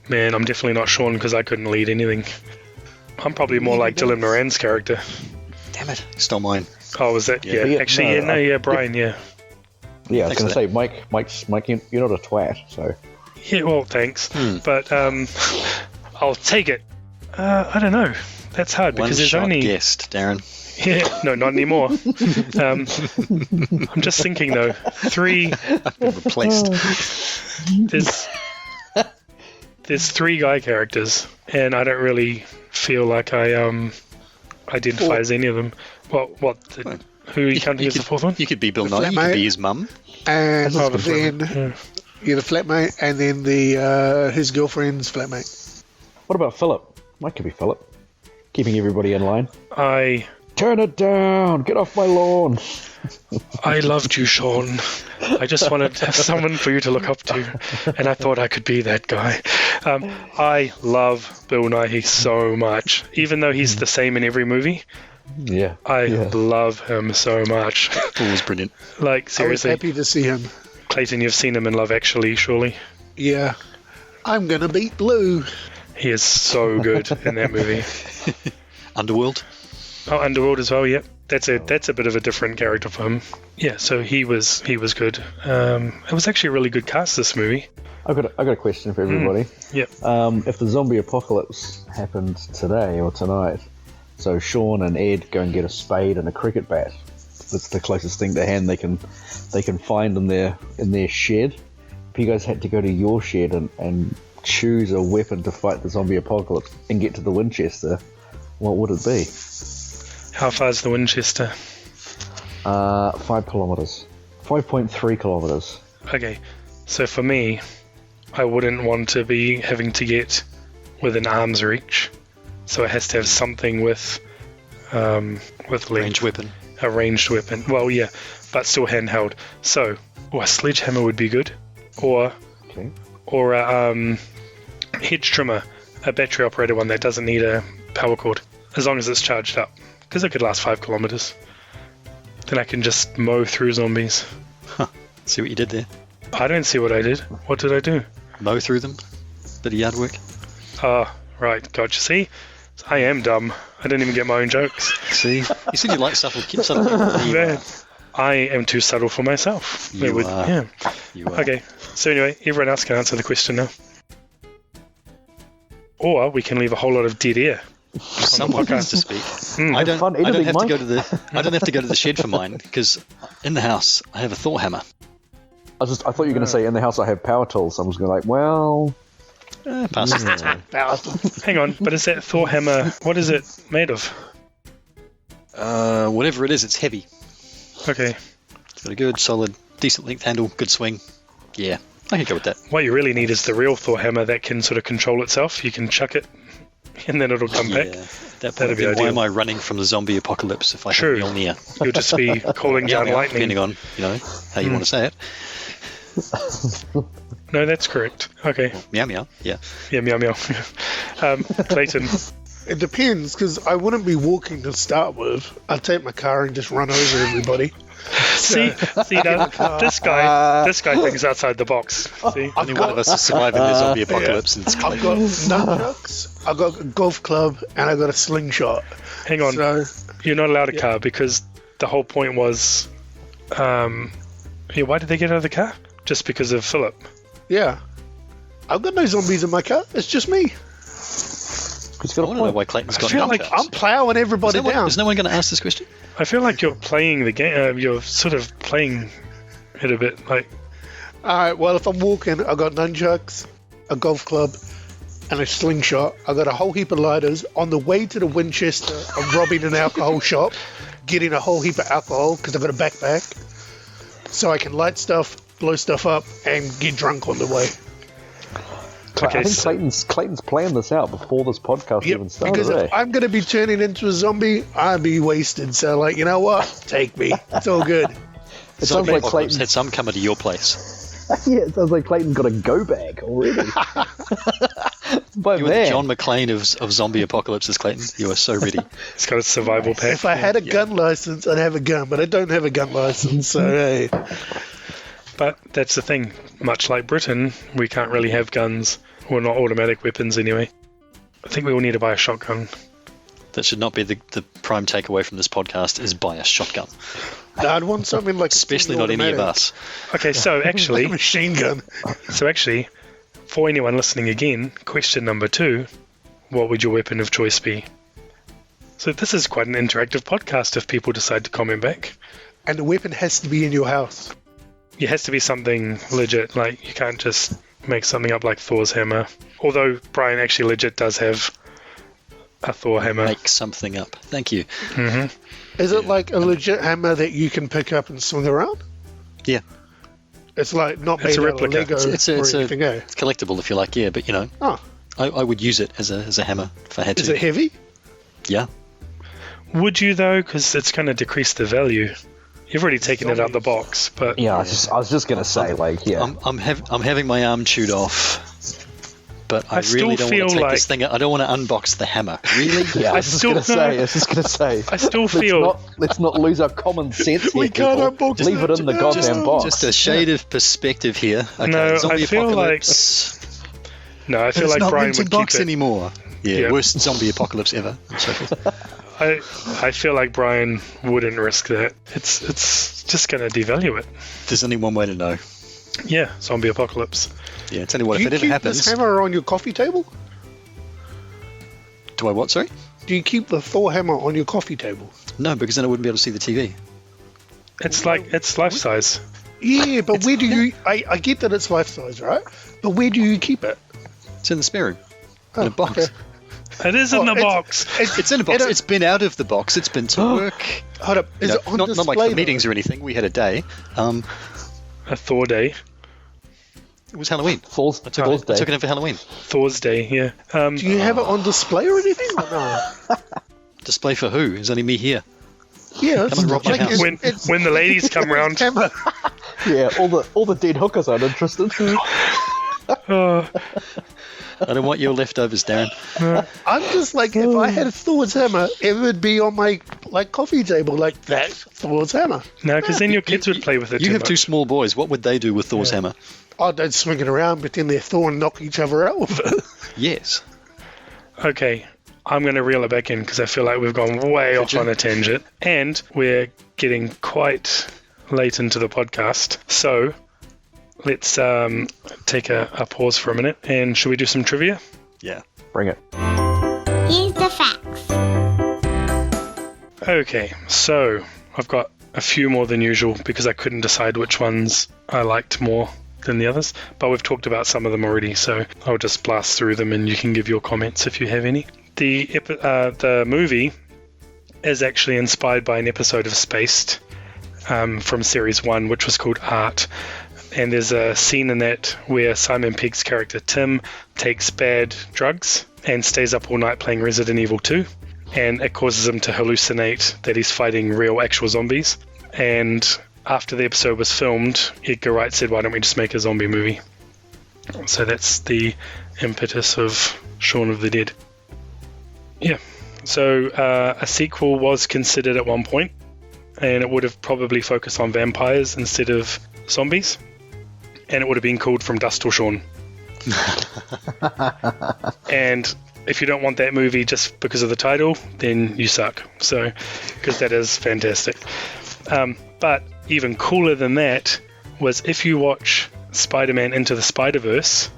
Speaker 3: Man, I'm definitely not Shaun because I couldn't lead anything. I'm probably more like Dylan Moran's character.
Speaker 2: Damn it, stole mine.
Speaker 3: Oh, was that?
Speaker 2: Yeah.
Speaker 3: Yeah. Actually, Brian, yeah.
Speaker 5: Yeah, I was
Speaker 2: Thanks
Speaker 5: going
Speaker 2: for
Speaker 5: to say, Mike, you're not a twat, so.
Speaker 3: Yeah, well, thanks. But I'll take it. I don't know. That's hard because there's only...
Speaker 2: guessed, Darren.
Speaker 3: Yeah, no, not anymore. I'm just thinking, though. 3...
Speaker 2: I've been replaced.
Speaker 3: There's 3 guy characters, and I don't really feel like I identify as any of them. Who are you counting as the fourth one?
Speaker 2: You could be Bill
Speaker 4: The
Speaker 2: Nighy, you could
Speaker 4: flatmate.
Speaker 2: be his mum.
Speaker 4: And
Speaker 3: Oh, the
Speaker 4: then you're the flatmate, and then the his girlfriend's flatmate.
Speaker 5: What about Philip? Mike could be Philip. Keeping everybody in line. Turn it down! Get off my lawn!
Speaker 3: I loved you, Shaun. I just wanted to have someone for you to look up to, and I thought I could be that guy. I love Bill Nighy so much, even though he's the same in every movie.
Speaker 5: Yeah.
Speaker 3: I love him so much.
Speaker 2: Paul was brilliant.
Speaker 3: Like,
Speaker 4: I was
Speaker 3: seriously,
Speaker 4: happy to see him.
Speaker 3: Clayton, you've seen him in Love Actually, surely?
Speaker 4: Yeah. I'm gonna beat Blue.
Speaker 3: He is so good in that movie.
Speaker 2: Underworld.
Speaker 3: Oh, Underworld as well, yep. That's a bit of a different character for him. Yeah, so he was good. It was actually a really good cast, this movie.
Speaker 5: I've got a question for everybody.
Speaker 3: Yep.
Speaker 5: If the zombie apocalypse happened today or tonight, so Shaun and Ed go and get a spade and a cricket bat. That's the closest thing to hand they can find in their shed. If you guys had to go to your shed and choose a weapon to fight the zombie apocalypse and get to the Winchester, what would it be?
Speaker 3: How far is the Winchester?
Speaker 5: 5 kilometers. 5.3 kilometers.
Speaker 3: Okay, so for me, I wouldn't want to be having to get within arm's reach. So it has to have something with length.
Speaker 2: Ranged weapon.
Speaker 3: A ranged weapon. Well, yeah, but still handheld. So, a sledgehammer would be good, or a hedge trimmer, a battery operated one that doesn't need a power cord, as long as it's charged up, because it could last 5 kilometers. Then I can just mow through zombies.
Speaker 2: See what you did there?
Speaker 3: I don't see what I did. What did I do?
Speaker 2: Mow through them. Bit of yard work.
Speaker 3: Oh, right, gotcha. See, I am dumb. I don't even get my own jokes.
Speaker 2: See, you said you like subtle people.
Speaker 3: Man, I am too subtle for myself.
Speaker 2: You are.
Speaker 3: Yeah.
Speaker 2: You are.
Speaker 3: Okay, so anyway, everyone else can answer the question now. Or we can leave a whole lot of dead air.
Speaker 2: Someone has to speak. I don't
Speaker 5: fun
Speaker 2: have
Speaker 5: editing,
Speaker 2: to
Speaker 5: Mike.
Speaker 2: go to the. I don't have to go to the shed for mine because in the house I have a Thor hammer.
Speaker 5: I thought you were going to say in the house I have power tools. I was going to like, well,
Speaker 2: Passes the time.
Speaker 3: Hang on, but is that Thor hammer, what is it made of?
Speaker 2: Whatever it is, it's heavy.
Speaker 3: Okay,
Speaker 2: It's got a good, solid, decent length handle, good swing. Yeah, I could go with that.
Speaker 3: what you really need is the real Thor hammer that can sort of control itself. You can chuck it, and then it'll come back.
Speaker 2: That'd be
Speaker 3: ideal.
Speaker 2: why am I running from the zombie apocalypse if I
Speaker 3: True.
Speaker 2: have Mjolnir?
Speaker 3: You'll just be calling down lightning.
Speaker 2: Depending on, how you want to say it.
Speaker 3: No, that's correct. Okay.
Speaker 2: Meow meow. Yeah.
Speaker 3: Yeah, meow meow. Clayton.
Speaker 4: It depends, because I wouldn't be walking to start with. I'd take my car and just run over everybody.
Speaker 3: See, now, this guy thinks outside the box. See,
Speaker 2: Only one of us is surviving the zombie apocalypse, and it's
Speaker 4: I've got nunchucks, I've got a golf club, and I've got a slingshot.
Speaker 3: hang on.
Speaker 4: So,
Speaker 3: You're not allowed a car because the whole point was, why did they get out of the car? Just because of Philip.
Speaker 4: yeah. I've got no zombies in my car. It's just me.
Speaker 5: it's
Speaker 2: I
Speaker 5: got
Speaker 2: want
Speaker 5: a
Speaker 2: to know
Speaker 5: point.
Speaker 2: why Clayton's got
Speaker 3: feel like
Speaker 2: nunchucks.
Speaker 4: I'm plowing everybody down.
Speaker 2: Is no one going to ask this question?
Speaker 3: I feel like you're playing the game. You're sort of playing it a bit like.
Speaker 4: Alright, well, if I'm walking, I've got nunchucks, a golf club, and a slingshot. I've got a whole heap of lighters. On the way to the Winchester, I'm robbing an alcohol shop, getting a whole heap of alcohol because I've got a backpack. So I can light stuff, blow stuff up, and get drunk on the way.
Speaker 3: Okay,
Speaker 5: I think
Speaker 3: so-
Speaker 5: Clayton's planned this out before this podcast
Speaker 4: Yep,
Speaker 5: even started.
Speaker 4: because if
Speaker 5: eh?
Speaker 4: I'm going to be turning into a zombie, I'd be wasted. So, like, you know what? Take me. It's all good.
Speaker 5: It sounds like Clayton's
Speaker 2: had some come to your place.
Speaker 5: yeah, it sounds like Clayton's got a go bag already. But
Speaker 2: You are the
Speaker 5: man,
Speaker 2: John McClane of zombie apocalypses, Clayton. You are so ready.
Speaker 3: It's got a survival pack.
Speaker 4: If I had a gun license, I'd have a gun, but I don't have a gun license. So, hey.
Speaker 3: But that's the thing. Much like Britain, we can't really have guns. Well, not automatic weapons anyway. I think we all need to buy a shotgun.
Speaker 2: That should not be the prime takeaway from this podcast, is buy a shotgun.
Speaker 4: No, I'd want something like
Speaker 2: Especially not any of us.
Speaker 3: Okay, so actually,
Speaker 4: a machine gun.
Speaker 3: For anyone listening again, question number 2, what would your weapon of choice be? So this is quite an interactive podcast if people decide to comment back.
Speaker 4: And the weapon has to be in your house.
Speaker 3: It has to be something legit, like you can't just make something up like Thor's hammer. Although Brian actually legit does have a Thor hammer.
Speaker 2: Make something up. Thank you.
Speaker 3: Mm-hmm.
Speaker 4: Is it like a legit hammer that you can pick up and swing around?
Speaker 2: Yeah.
Speaker 4: It's like not
Speaker 3: It's
Speaker 4: made
Speaker 3: a
Speaker 4: out of
Speaker 3: replica.
Speaker 4: Lego
Speaker 2: It's
Speaker 4: or anything, eh?
Speaker 2: It's collectible if you like, yeah, but
Speaker 4: Oh,
Speaker 2: I would use it as a hammer if I had
Speaker 4: is
Speaker 2: to.
Speaker 4: it heavy?
Speaker 2: Yeah.
Speaker 3: Would you though? Because it's going to decrease the value. You've already taken it out the box, but
Speaker 5: Yeah, I was just gonna say, like, yeah.
Speaker 2: I'm having my arm chewed off, but I
Speaker 3: still
Speaker 2: really don't
Speaker 3: feel
Speaker 2: want to take
Speaker 3: like-
Speaker 2: this thing. I don't want to unbox the hammer. Really?
Speaker 5: Yeah, I
Speaker 3: I
Speaker 5: was just
Speaker 3: still-
Speaker 5: gonna say.
Speaker 3: I still feel
Speaker 5: Let's not lose our common sense here,
Speaker 4: We can't
Speaker 5: people.
Speaker 4: unbox
Speaker 5: Leave it in the goddamn box.
Speaker 2: Just a shade of perspective here. Okay,
Speaker 3: No,
Speaker 2: zombie
Speaker 3: I feel like-
Speaker 2: apocalypse.
Speaker 3: no. I feel
Speaker 2: It's
Speaker 3: like
Speaker 2: not
Speaker 3: Brian
Speaker 2: meant to
Speaker 3: would keep
Speaker 2: box
Speaker 3: it.
Speaker 2: anymore. Yeah,
Speaker 3: Yeah.
Speaker 2: worst zombie apocalypse ever. And so forth.
Speaker 3: I feel like Brian wouldn't risk that. It's just going to devalue it.
Speaker 2: There's only one way to know.
Speaker 3: Yeah, zombie apocalypse.
Speaker 2: Yeah, tell you what,
Speaker 4: Do
Speaker 2: if
Speaker 4: you
Speaker 2: it ever
Speaker 4: keep this
Speaker 2: happens,
Speaker 4: hammer on your coffee table?
Speaker 2: do I what? Sorry?
Speaker 4: Do you keep the Thor hammer on your coffee table?
Speaker 2: No, because then I wouldn't be able to see the TV.
Speaker 3: It's life size.
Speaker 4: Yeah, but where do you... I get that it's life size, right? But where do you keep it?
Speaker 2: It's in the spare room.
Speaker 4: Oh,
Speaker 2: In a box.
Speaker 4: okay.
Speaker 3: It is in
Speaker 4: Oh,
Speaker 3: the
Speaker 4: it's-
Speaker 3: box.
Speaker 2: It's in a box. It's been out of the box. It's been to work.
Speaker 4: Hold up. Is
Speaker 2: You know,
Speaker 4: it on
Speaker 2: not
Speaker 4: display?
Speaker 2: like for
Speaker 4: though?
Speaker 2: meetings or anything. We had a day.
Speaker 3: A Thor day.
Speaker 2: It was Halloween.
Speaker 5: Thor's
Speaker 2: I
Speaker 5: Day.
Speaker 2: took it in for Halloween.
Speaker 3: Thor's day, yeah.
Speaker 4: Do you have it on display or anything? Or no?
Speaker 2: Display for who? There's only me here.
Speaker 4: Yeah, it's
Speaker 2: Come and rob my
Speaker 4: like
Speaker 2: house.
Speaker 3: when the ladies come round.
Speaker 4: Hammer.
Speaker 5: Yeah, all the dead hookers aren't interested.
Speaker 2: I don't want your leftovers, Darren.
Speaker 4: I'm just like, if I had a Thor's hammer, it would be on my coffee table, like that's Thor's hammer.
Speaker 3: No, because then your kids would play with it
Speaker 2: You
Speaker 3: too
Speaker 2: have two
Speaker 3: much.
Speaker 2: small boys. What would they do with Thor's hammer?
Speaker 4: Oh, they'd swing it around, pretend they're Thor and knock each other out with it.
Speaker 2: Yes.
Speaker 3: Okay, I'm going to reel it back in because I feel like we've gone way off
Speaker 2: you?
Speaker 3: on a tangent. And we're getting quite late into the podcast. So let's take a pause for a minute. And should we do some trivia?
Speaker 2: Yeah.
Speaker 5: Bring it.
Speaker 6: Here's the facts.
Speaker 3: Okay, so I've got a few more than usual because I couldn't decide which ones I liked more than the others, but we've talked about some of them already, so I'll just blast through them and you can give your comments if you have any. The movie is actually inspired by an episode of Spaced from series 1, which was called Art, and there's a scene in that where Simon Pegg's character Tim takes bad drugs and stays up all night playing Resident Evil 2, and it causes him to hallucinate that he's fighting real actual zombies. And after the episode was filmed, Edgar Wright said, why don't we just make a zombie movie? So that's the impetus of Shaun of the Dead. Yeah, so a sequel was considered at one point, and it would have probably focused on vampires instead of zombies, and it would have been called From Dusk Till Shaun. And if you don't want that movie just because of the title, then you suck. So, because that is fantastic. But even cooler than that was if you watch Spider-Man Into the Spider-Verse,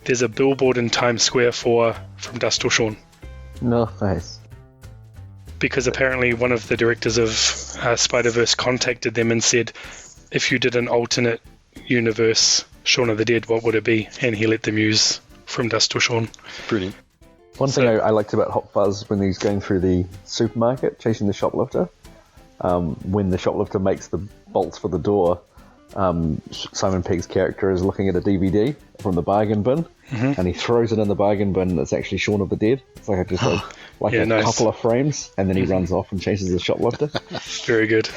Speaker 3: there's a billboard in Times Square for From Dusk Till Shaun.
Speaker 5: No face.
Speaker 3: Because apparently one of the directors of Spider-Verse contacted them and said, if you did an alternate universe Shaun of the Dead, what would it be? And he let them use From Dusk Till Shaun.
Speaker 2: Brilliant.
Speaker 5: One thing I liked about Hot Fuzz when he's going through the supermarket chasing the shoplifter, when the shoplifter makes the bolts for the door, Simon Pegg's character is looking at a DVD from the bargain bin, and he throws it in the bargain bin. It's actually Shaun of the Dead. It's like like
Speaker 3: Yeah,
Speaker 5: a
Speaker 3: nice.
Speaker 5: couple of frames, and then he runs off and chases the shoplifter.
Speaker 3: Very good.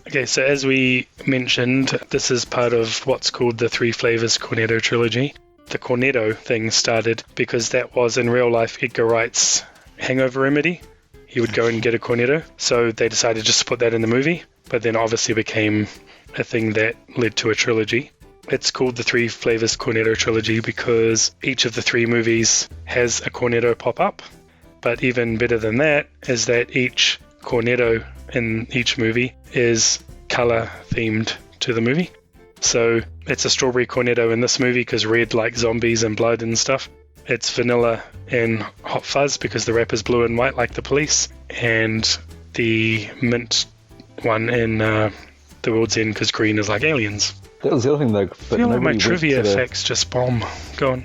Speaker 3: Okay, so as we mentioned, this is part of what's called the Three Flavors Cornetto trilogy. The Cornetto thing started because that was in real life Edgar Wright's hangover remedy. He would go and get a cornetto. So they decided just to put that in the movie, but then obviously became a thing that led to a trilogy. It's called the Three Flavors Cornetto Trilogy because each of the three movies has a cornetto pop up. But even better than that is that each cornetto in each movie is color themed to the movie. So it's a strawberry cornetto in this movie because red like zombies and blood and stuff. It's vanilla and Hot Fuzz because the wrapper's blue and white like the police. And the mint one in The World's End because green is like aliens.
Speaker 5: That was the other thing, though.
Speaker 3: I feel like my trivia
Speaker 5: the...
Speaker 3: facts just bomb. Go on.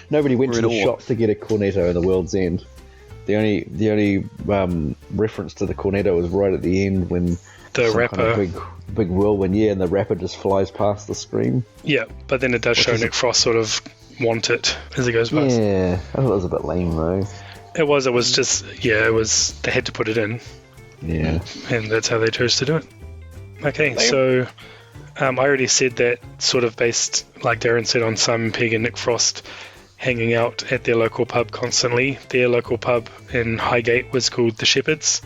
Speaker 5: Nobody went
Speaker 2: We're
Speaker 5: to
Speaker 2: in
Speaker 5: the
Speaker 2: awe.
Speaker 5: shop to get a cornetto in The World's End. The only reference to the cornetto was right at the end when
Speaker 3: The
Speaker 5: some
Speaker 3: rapper.
Speaker 5: kind of big whirlwind, and the rapper just flies past the screen.
Speaker 3: Yeah, but then it does show Nick Frost sort of want it as it goes past.
Speaker 5: Yeah, I thought it was a bit lame though.
Speaker 3: It was just, they had to put it in,
Speaker 5: Yeah.
Speaker 3: and that's how they chose to do it. Okay, so I already said that sort of based, like Darren said, on Simon Pegg and Nick Frost hanging out at their local pub constantly. Their local pub in Highgate was called The Shepherds,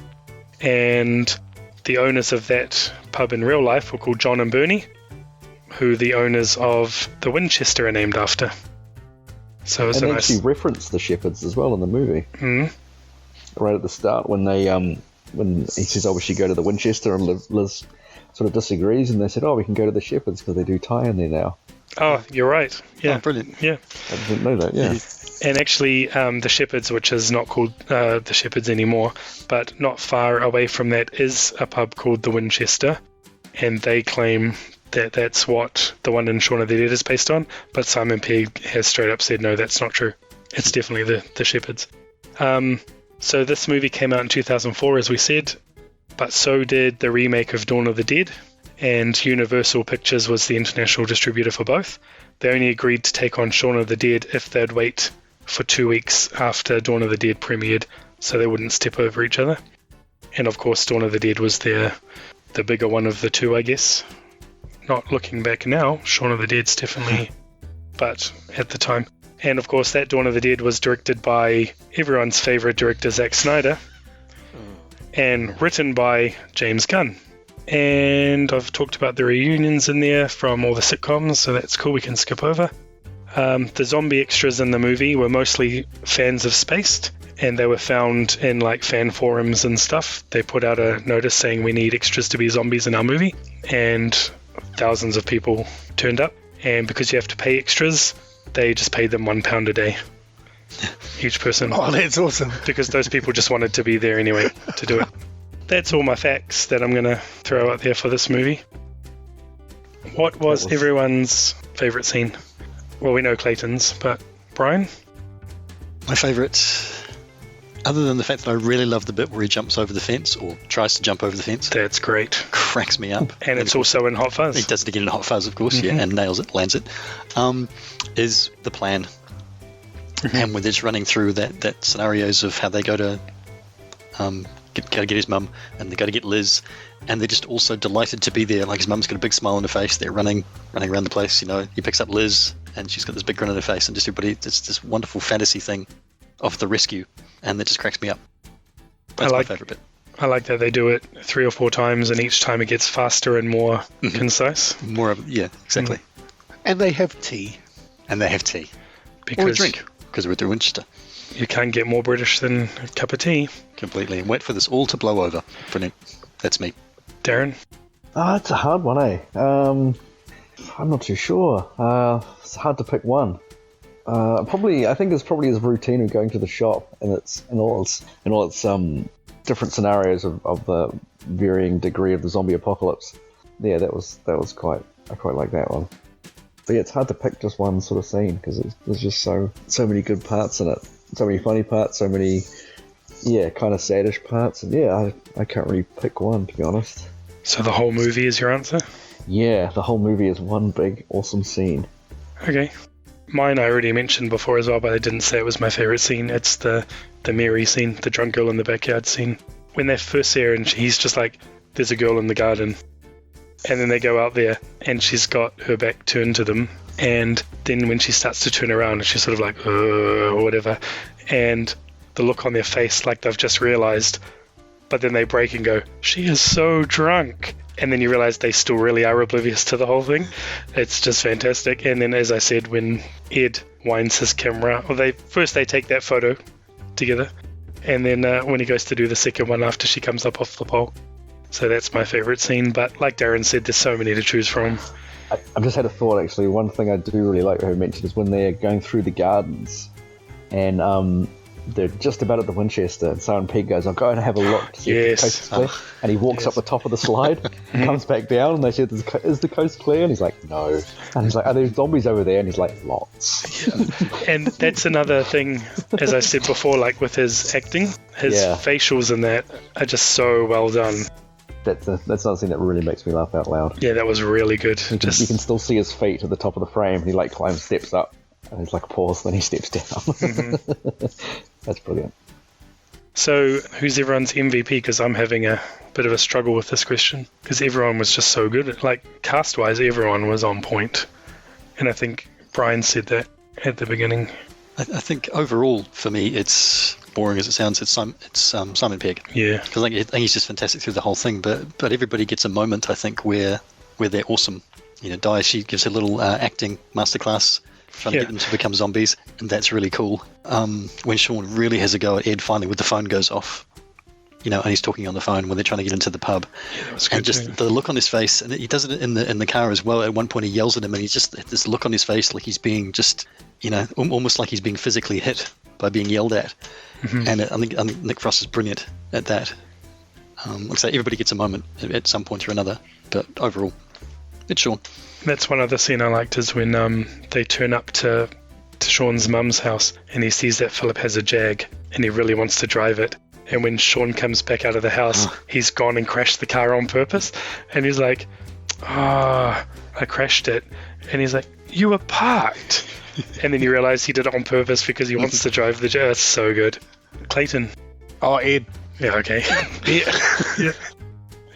Speaker 3: and the owners of that pub in real life were called John and Bernie, who the owners of the Winchester are named after. So it was
Speaker 5: And
Speaker 3: a
Speaker 5: they
Speaker 3: nice...
Speaker 5: actually referenced the Shepherds as well in the movie.
Speaker 3: Mhm.
Speaker 5: Right at the start when they when he says, "Oh, we should go to the Winchester," and Liz sort of disagrees, and they said, "Oh, we can go to the Shepherds because they do tie in there now."
Speaker 3: Oh, you're right. Yeah,
Speaker 2: Oh, brilliant.
Speaker 3: yeah.
Speaker 5: I didn't know that. Yeah.
Speaker 3: And actually, the Shepherds, which is not called the Shepherds anymore, but not far away from that is a pub called the Winchester, and they claim that that's what the one in Shaun of the Dead is based on, but Simon Pegg has straight up said, no, that's not true. It's definitely the Shepherds. So this movie came out in 2004, as we said, but so did the remake of Dawn of the Dead, and Universal Pictures was the international distributor for both. They only agreed to take on Shaun of the Dead if they'd wait for 2 weeks after Dawn of the Dead premiered, so they wouldn't step over each other. And of course, Dawn of the Dead was the bigger one of the two, I guess. Not looking back now, Shaun of the Dead's definitely, but at the time. And of course, that Dawn of the Dead was directed by everyone's favourite director, Zack Snyder, and written by James Gunn. And I've talked about the reunions in there from all the sitcoms, so that's cool, we can skip over. The zombie extras in the movie were mostly fans of Spaced, and they were found in like fan forums and stuff. They put out a notice saying we need extras to be zombies in our movie, and thousands of people turned up. And because you have to pay extras, they just paid them £1 a day, each person.
Speaker 4: Oh, that's awesome.
Speaker 3: Because those people just wanted to be there anyway to do it. That's all my facts that I'm going to throw out there for this movie. What was everyone's favourite scene? Well, we know Clayton's, but Brian?
Speaker 2: My favourite, other than the fact that I really love the bit where he jumps over the fence, or tries to jump over the fence,
Speaker 3: That's great.
Speaker 2: cracks me up.
Speaker 3: And it's also in Hot
Speaker 2: He
Speaker 3: Fuzz.
Speaker 2: does it again in Hot Fuzz, of course, yeah, and nails it, lands it. Is the plan. And when they're just running through that scenarios of how they go to go to get his mum, and they go to get Liz, and they're just also delighted to be there. Like his mum's got a big smile on her face. They're running around the place. You know, he picks up Liz, and she's got this big grin on her face, and just everybody. It's this wonderful fantasy thing of the rescue, and that just cracks me up. That's my favourite bit.
Speaker 3: I like that they do it 3 or 4 times, and each time it gets faster and more concise.
Speaker 2: More of yeah, exactly.
Speaker 4: And they have tea.
Speaker 2: And they have tea or a
Speaker 3: Because
Speaker 2: drink because we're through Winchester.
Speaker 3: you can't get more British than a cup of tea.
Speaker 2: Completely. And wait for this all to blow over. Brilliant. That's me.
Speaker 3: Darren?
Speaker 5: Oh, it's a hard one, eh? I'm not too sure. It's hard to pick one. I think it's probably his routine of going to the shop and all its different scenarios of the varying degree of the zombie apocalypse. Yeah, that was I quite like that one. But yeah, it's hard to pick just one sort of scene because there's just so many good parts in it, so many funny parts, so many kind of saddish parts, and I can't really pick one, to be honest.
Speaker 3: So the whole movie is your answer?
Speaker 5: Yeah, the whole movie is one big awesome scene.
Speaker 3: Okay. Mine I already mentioned before as well, but I didn't say it was my favourite scene. It's the Mary scene, the drunk girl in the backyard scene. When they first see her and he's just like, there's a girl in the garden. And then they go out there and she's got her back turned to them. And then when she starts to turn around, she's sort of like, or whatever. And the look on their face, like they've just realised but then they break and go, she is so drunk. And then you realize they still really are oblivious to the whole thing. It's just fantastic. And then, as I said, when Ed winds his camera, or they take that photo together, and then when he goes to do the second one after she comes up off the pole. So that's my favorite scene. But like Darren said, there's so many to choose from.
Speaker 5: I've just had a thought, actually. One thing I do really like her mention is when they're going through the gardens, and they're just about at the Winchester, and Simon Pegg goes, I'll go and have a look to see if the coast is clear. And he walks up the top of the slide, comes back down, and they said, is the coast clear? And he's like, no. And he's like, are there zombies over there? And he's like, lots.
Speaker 3: And that's another thing, as I said before, like with his acting, his facials in that are just so well done.
Speaker 5: That's another thing that really makes me laugh out loud.
Speaker 3: Yeah, that was really good.
Speaker 5: You can still see his feet at the top of the frame, and he like climbs steps up. And there's like a pause, then he steps down.
Speaker 3: Mm-hmm.
Speaker 5: That's brilliant.
Speaker 3: So, who's everyone's MVP? Because I'm having a bit of a struggle with this question. Because everyone was just so good. Like, cast-wise, everyone was on point. And I think Brian said that at the beginning.
Speaker 2: I think overall, for me, it's boring as it sounds. It's Simon Pegg.
Speaker 3: Yeah.
Speaker 2: Because I think he's just fantastic through the whole thing. But everybody gets a moment, I think, where they're awesome. You know, Di, she gives a little acting masterclass, trying to get them to become zombies, and that's really cool. When Shaun really has a go at Ed finally with the phone goes off, you know, and he's talking on the phone when they're trying to get into the pub, and just the look on his face, and he does it in the car as well. At one point he yells at him, and he's just this look on his face like he's being just, you know, almost like he's being physically hit by being yelled at. Mm-hmm. And I think Nick Frost is brilliant at that. Like I say, everybody gets a moment at some point or another, but overall, it's Shaun.
Speaker 3: That's one other scene I liked is when they turn up to Shaun's mum's house and he sees that Philip has a Jag and he really wants to drive it. And when Shaun comes back out of the house, he's gone and crashed the car on purpose. And he's like, I crashed it. And he's like, you were parked. And then you realise he did it on purpose because he wants to drive the Jag. That's so good. Clayton.
Speaker 4: Oh, Ed.
Speaker 3: Yeah, okay. Yeah.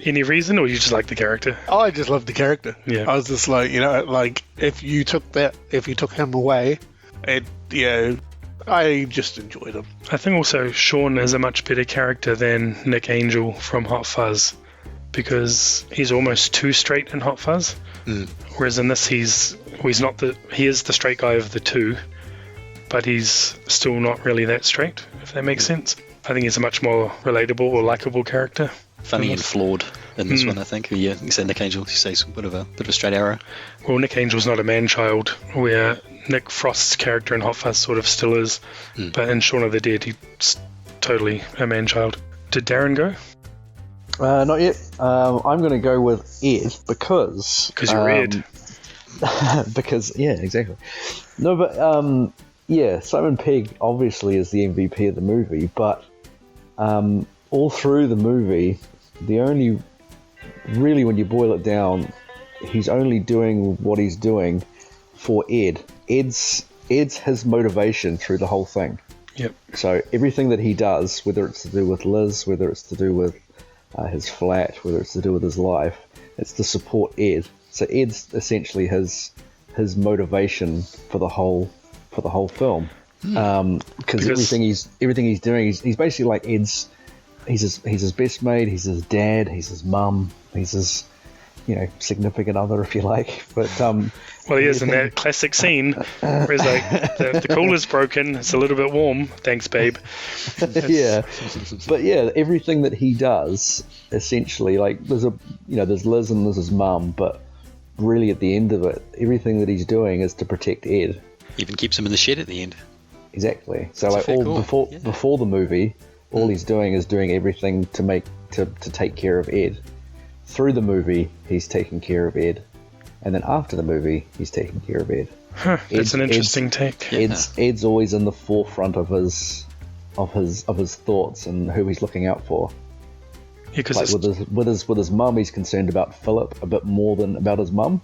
Speaker 3: Any reason, or you just like the character?
Speaker 4: Oh, I just love the character.
Speaker 3: Yeah.
Speaker 4: I was just like, you know, like if you took him away, I just enjoyed him.
Speaker 3: I think also Shaun is a much better character than Nick Angel from Hot Fuzz, because he's almost too straight in Hot Fuzz. Whereas in this, he is the straight guy of the two, but he's still not really that straight, if that makes sense. I think he's a much more relatable or likable character.
Speaker 2: Funny and flawed in this one, I think. Yeah, you said Nick Angel, you say a bit of a straight arrow.
Speaker 3: Well, Nick Angel's not a man-child, where Nick Frost's character in Hot Fuzz sort of still is. But in Shaun of the Dead, he's totally a man-child. Did Darren go?
Speaker 5: Not yet. I'm going to go with Ed because...
Speaker 3: Because you're Ed.
Speaker 5: Because, yeah, exactly. No, but, Simon Pegg obviously is the MVP of the movie, but all through the movie, the only... Really, when you boil it down, he's only doing what he's doing for Ed. Ed's his motivation through the whole thing.
Speaker 3: Yep.
Speaker 5: So everything that he does, whether it's to do with Liz, whether it's to do with his flat, whether it's to do with his life, it's to support Ed. So Ed's essentially his motivation for the whole film. Because everything he's doing, he's basically like Ed's. He's his best mate. He's his dad. He's his mum. He's his, significant other, if you like. But
Speaker 3: well, he is in that classic scene where he's like, the cooler's broken. It's a little bit warm. Thanks, babe.
Speaker 5: Yeah, but yeah, everything that he does, essentially, like there's Liz and there's his mum, but really at the end of it, everything that he's doing is to protect Ed.
Speaker 2: Even keeps him in the shed at the end.
Speaker 5: Exactly. So before the movie, all he's doing is doing everything to take care of Ed. Through the movie, he's taking care of Ed, and then after the movie, he's taking care of Ed.
Speaker 3: That's an interesting take.
Speaker 5: Ed's always in the forefront of his thoughts and who he's looking out for.
Speaker 3: Yeah, because
Speaker 5: like with his mum, he's concerned about Philip a bit more than about his mum.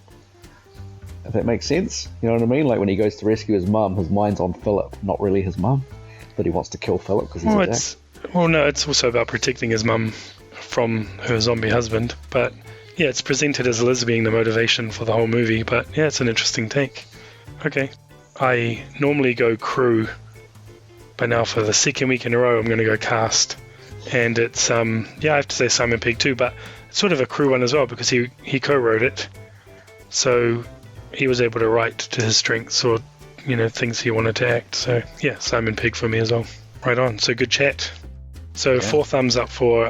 Speaker 5: If that makes sense, you know what I mean? Like when he goes to rescue his mum, his mind's on Philip, not really his mum. But he wants to kill Philip because he's a dick.
Speaker 3: Well, no, it's also about protecting his mum from her zombie husband. But yeah, it's presented as Liz being the motivation for the whole movie. But yeah, it's an interesting take. Okay. I normally go crew, but now for the second week in a row, I'm going to go cast. And it's, I have to say Simon Pegg too, but it's sort of a crew one as well because he co-wrote it. So he was able to write to his strengths or, things he wanted to act. So, yeah, Simon Pegg for me as well. Right on. So good chat. So 4 thumbs up for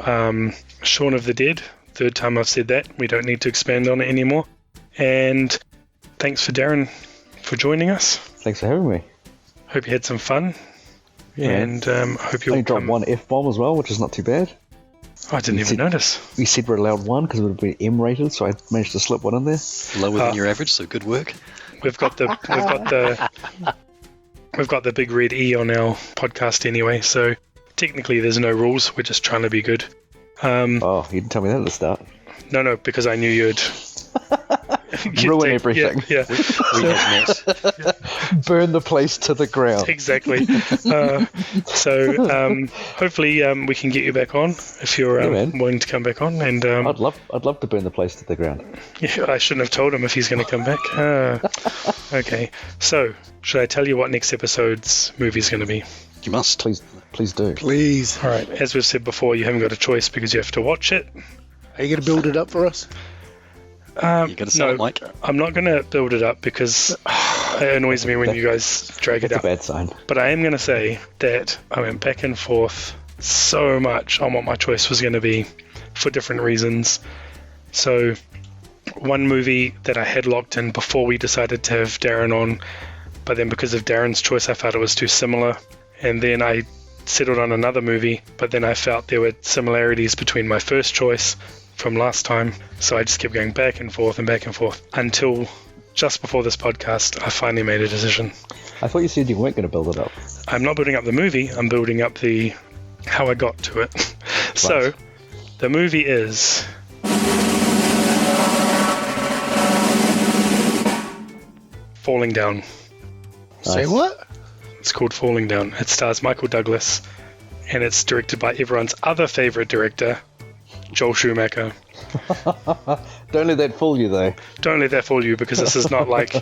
Speaker 3: Shaun of the Dead. 3rd time I've said that. We don't need to expand on it anymore. And thanks for Darren for joining us.
Speaker 5: Thanks for having me.
Speaker 3: Hope you had some fun.
Speaker 5: Yeah.
Speaker 3: And hope you'll
Speaker 5: dropped one F-bomb as well, which is not too bad.
Speaker 3: Oh, I didn't even notice.
Speaker 5: We said we're allowed one because it would have been M-rated, so I managed to slip one in there.
Speaker 2: Lower than your average, so good work.
Speaker 3: We've got the big red E on our podcast anyway, so technically there's no rules. We're just trying to be good.
Speaker 5: You didn't tell me that at the start.
Speaker 3: No, because I knew you'd
Speaker 5: ruin everything.
Speaker 3: Yeah.
Speaker 2: We have met.
Speaker 5: Burn the place to the ground.
Speaker 3: Exactly. So hopefully we can get you back on if you're willing to come back on. And
Speaker 5: I'd love to burn the place to the ground.
Speaker 3: Yeah, I shouldn't have told him if he's going to come back. Okay. So should I tell you what next episode's movie is going to be?
Speaker 2: You must.
Speaker 5: Please do.
Speaker 4: Please.
Speaker 3: All right. As we've said before, you haven't got a choice because you have to watch it.
Speaker 4: Are you going to build it up for us?
Speaker 2: You're going to sell it, Mike?
Speaker 3: I'm not going to build it up because it annoys me when you guys drag it out.
Speaker 5: That's a bad sign.
Speaker 3: But I am going to say that I went back and forth so much on what my choice was going to be for different reasons. So one movie that I had locked in before we decided to have Darren on, but then because of Darren's choice I felt it was too similar. And then I settled on another movie, but then I felt there were similarities between my first choice from last time, so I just kept going back and forth until just before this podcast I finally made a decision.
Speaker 5: I thought you said you weren't going to build it up.
Speaker 3: I'm not building up the movie, I'm building up how I got to it. Right. So the movie is Falling Down.
Speaker 4: Nice. Say what?
Speaker 3: It's called Falling Down. It stars Michael Douglas and it's directed by everyone's other favourite director, Joel Schumacher.
Speaker 5: Don't let that fool you, though.
Speaker 3: Don't let that fool you, because this is not like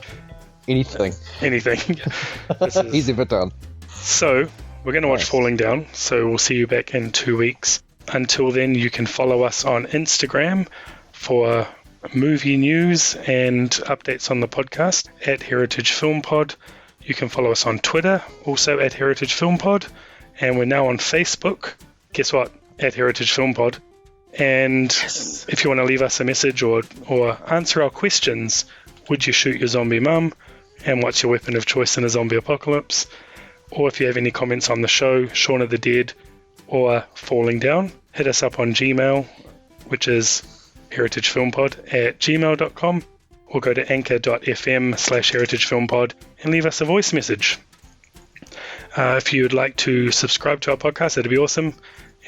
Speaker 5: anything
Speaker 3: he's
Speaker 5: ever done.
Speaker 3: So we're going to watch Falling Down, so we'll see you back in 2 weeks. Until then, you can follow us on Instagram for movie news and updates on the podcast at Heritage Film Pod. You can follow us on Twitter, also at Heritage Film Pod, and we're now on Facebook. Guess what? At Heritage Film Pod. And if you want to leave us a message or answer our questions, would you shoot your zombie mum? And what's your weapon of choice in a zombie apocalypse? Or if you have any comments on the show, Shaun of the Dead, or Falling Down, hit us up on Gmail, which is heritagefilmpod@gmail.com, or go to anchor.fm/heritagefilmpod and leave us a voice message. If you'd like to subscribe to our podcast, that'd be awesome.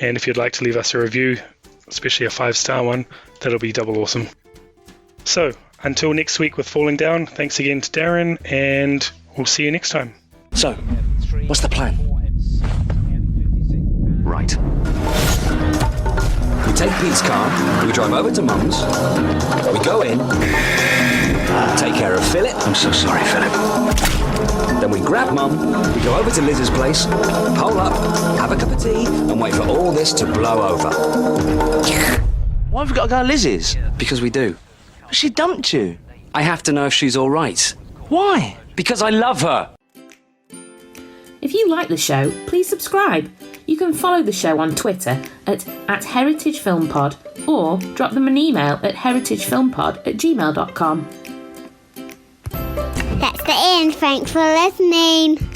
Speaker 3: And if you'd like to leave us a review, especially a 5-star one, that'll be double awesome. So, until next week with Falling Down, thanks again to Darren, and we'll see you next time.
Speaker 7: So, what's the plan? Right. We take Pete's car, we drive over to Mum's, we go in, take care of Philip. I'm so sorry, Philip. Then we grab Mum, we go over to Liz's place, hole up, have a cup of tea, and wait for all this to blow over.
Speaker 8: Why have we got to go to Liz's?
Speaker 7: Because we do.
Speaker 8: But she dumped you.
Speaker 7: I have to know if she's all right.
Speaker 8: Why?
Speaker 7: Because I love her.
Speaker 1: If you like the show, please subscribe. You can follow the show on Twitter at heritagefilmpod, or drop them an email at heritagefilmpod@gmail.com.
Speaker 6: That's the end. Thanks for listening.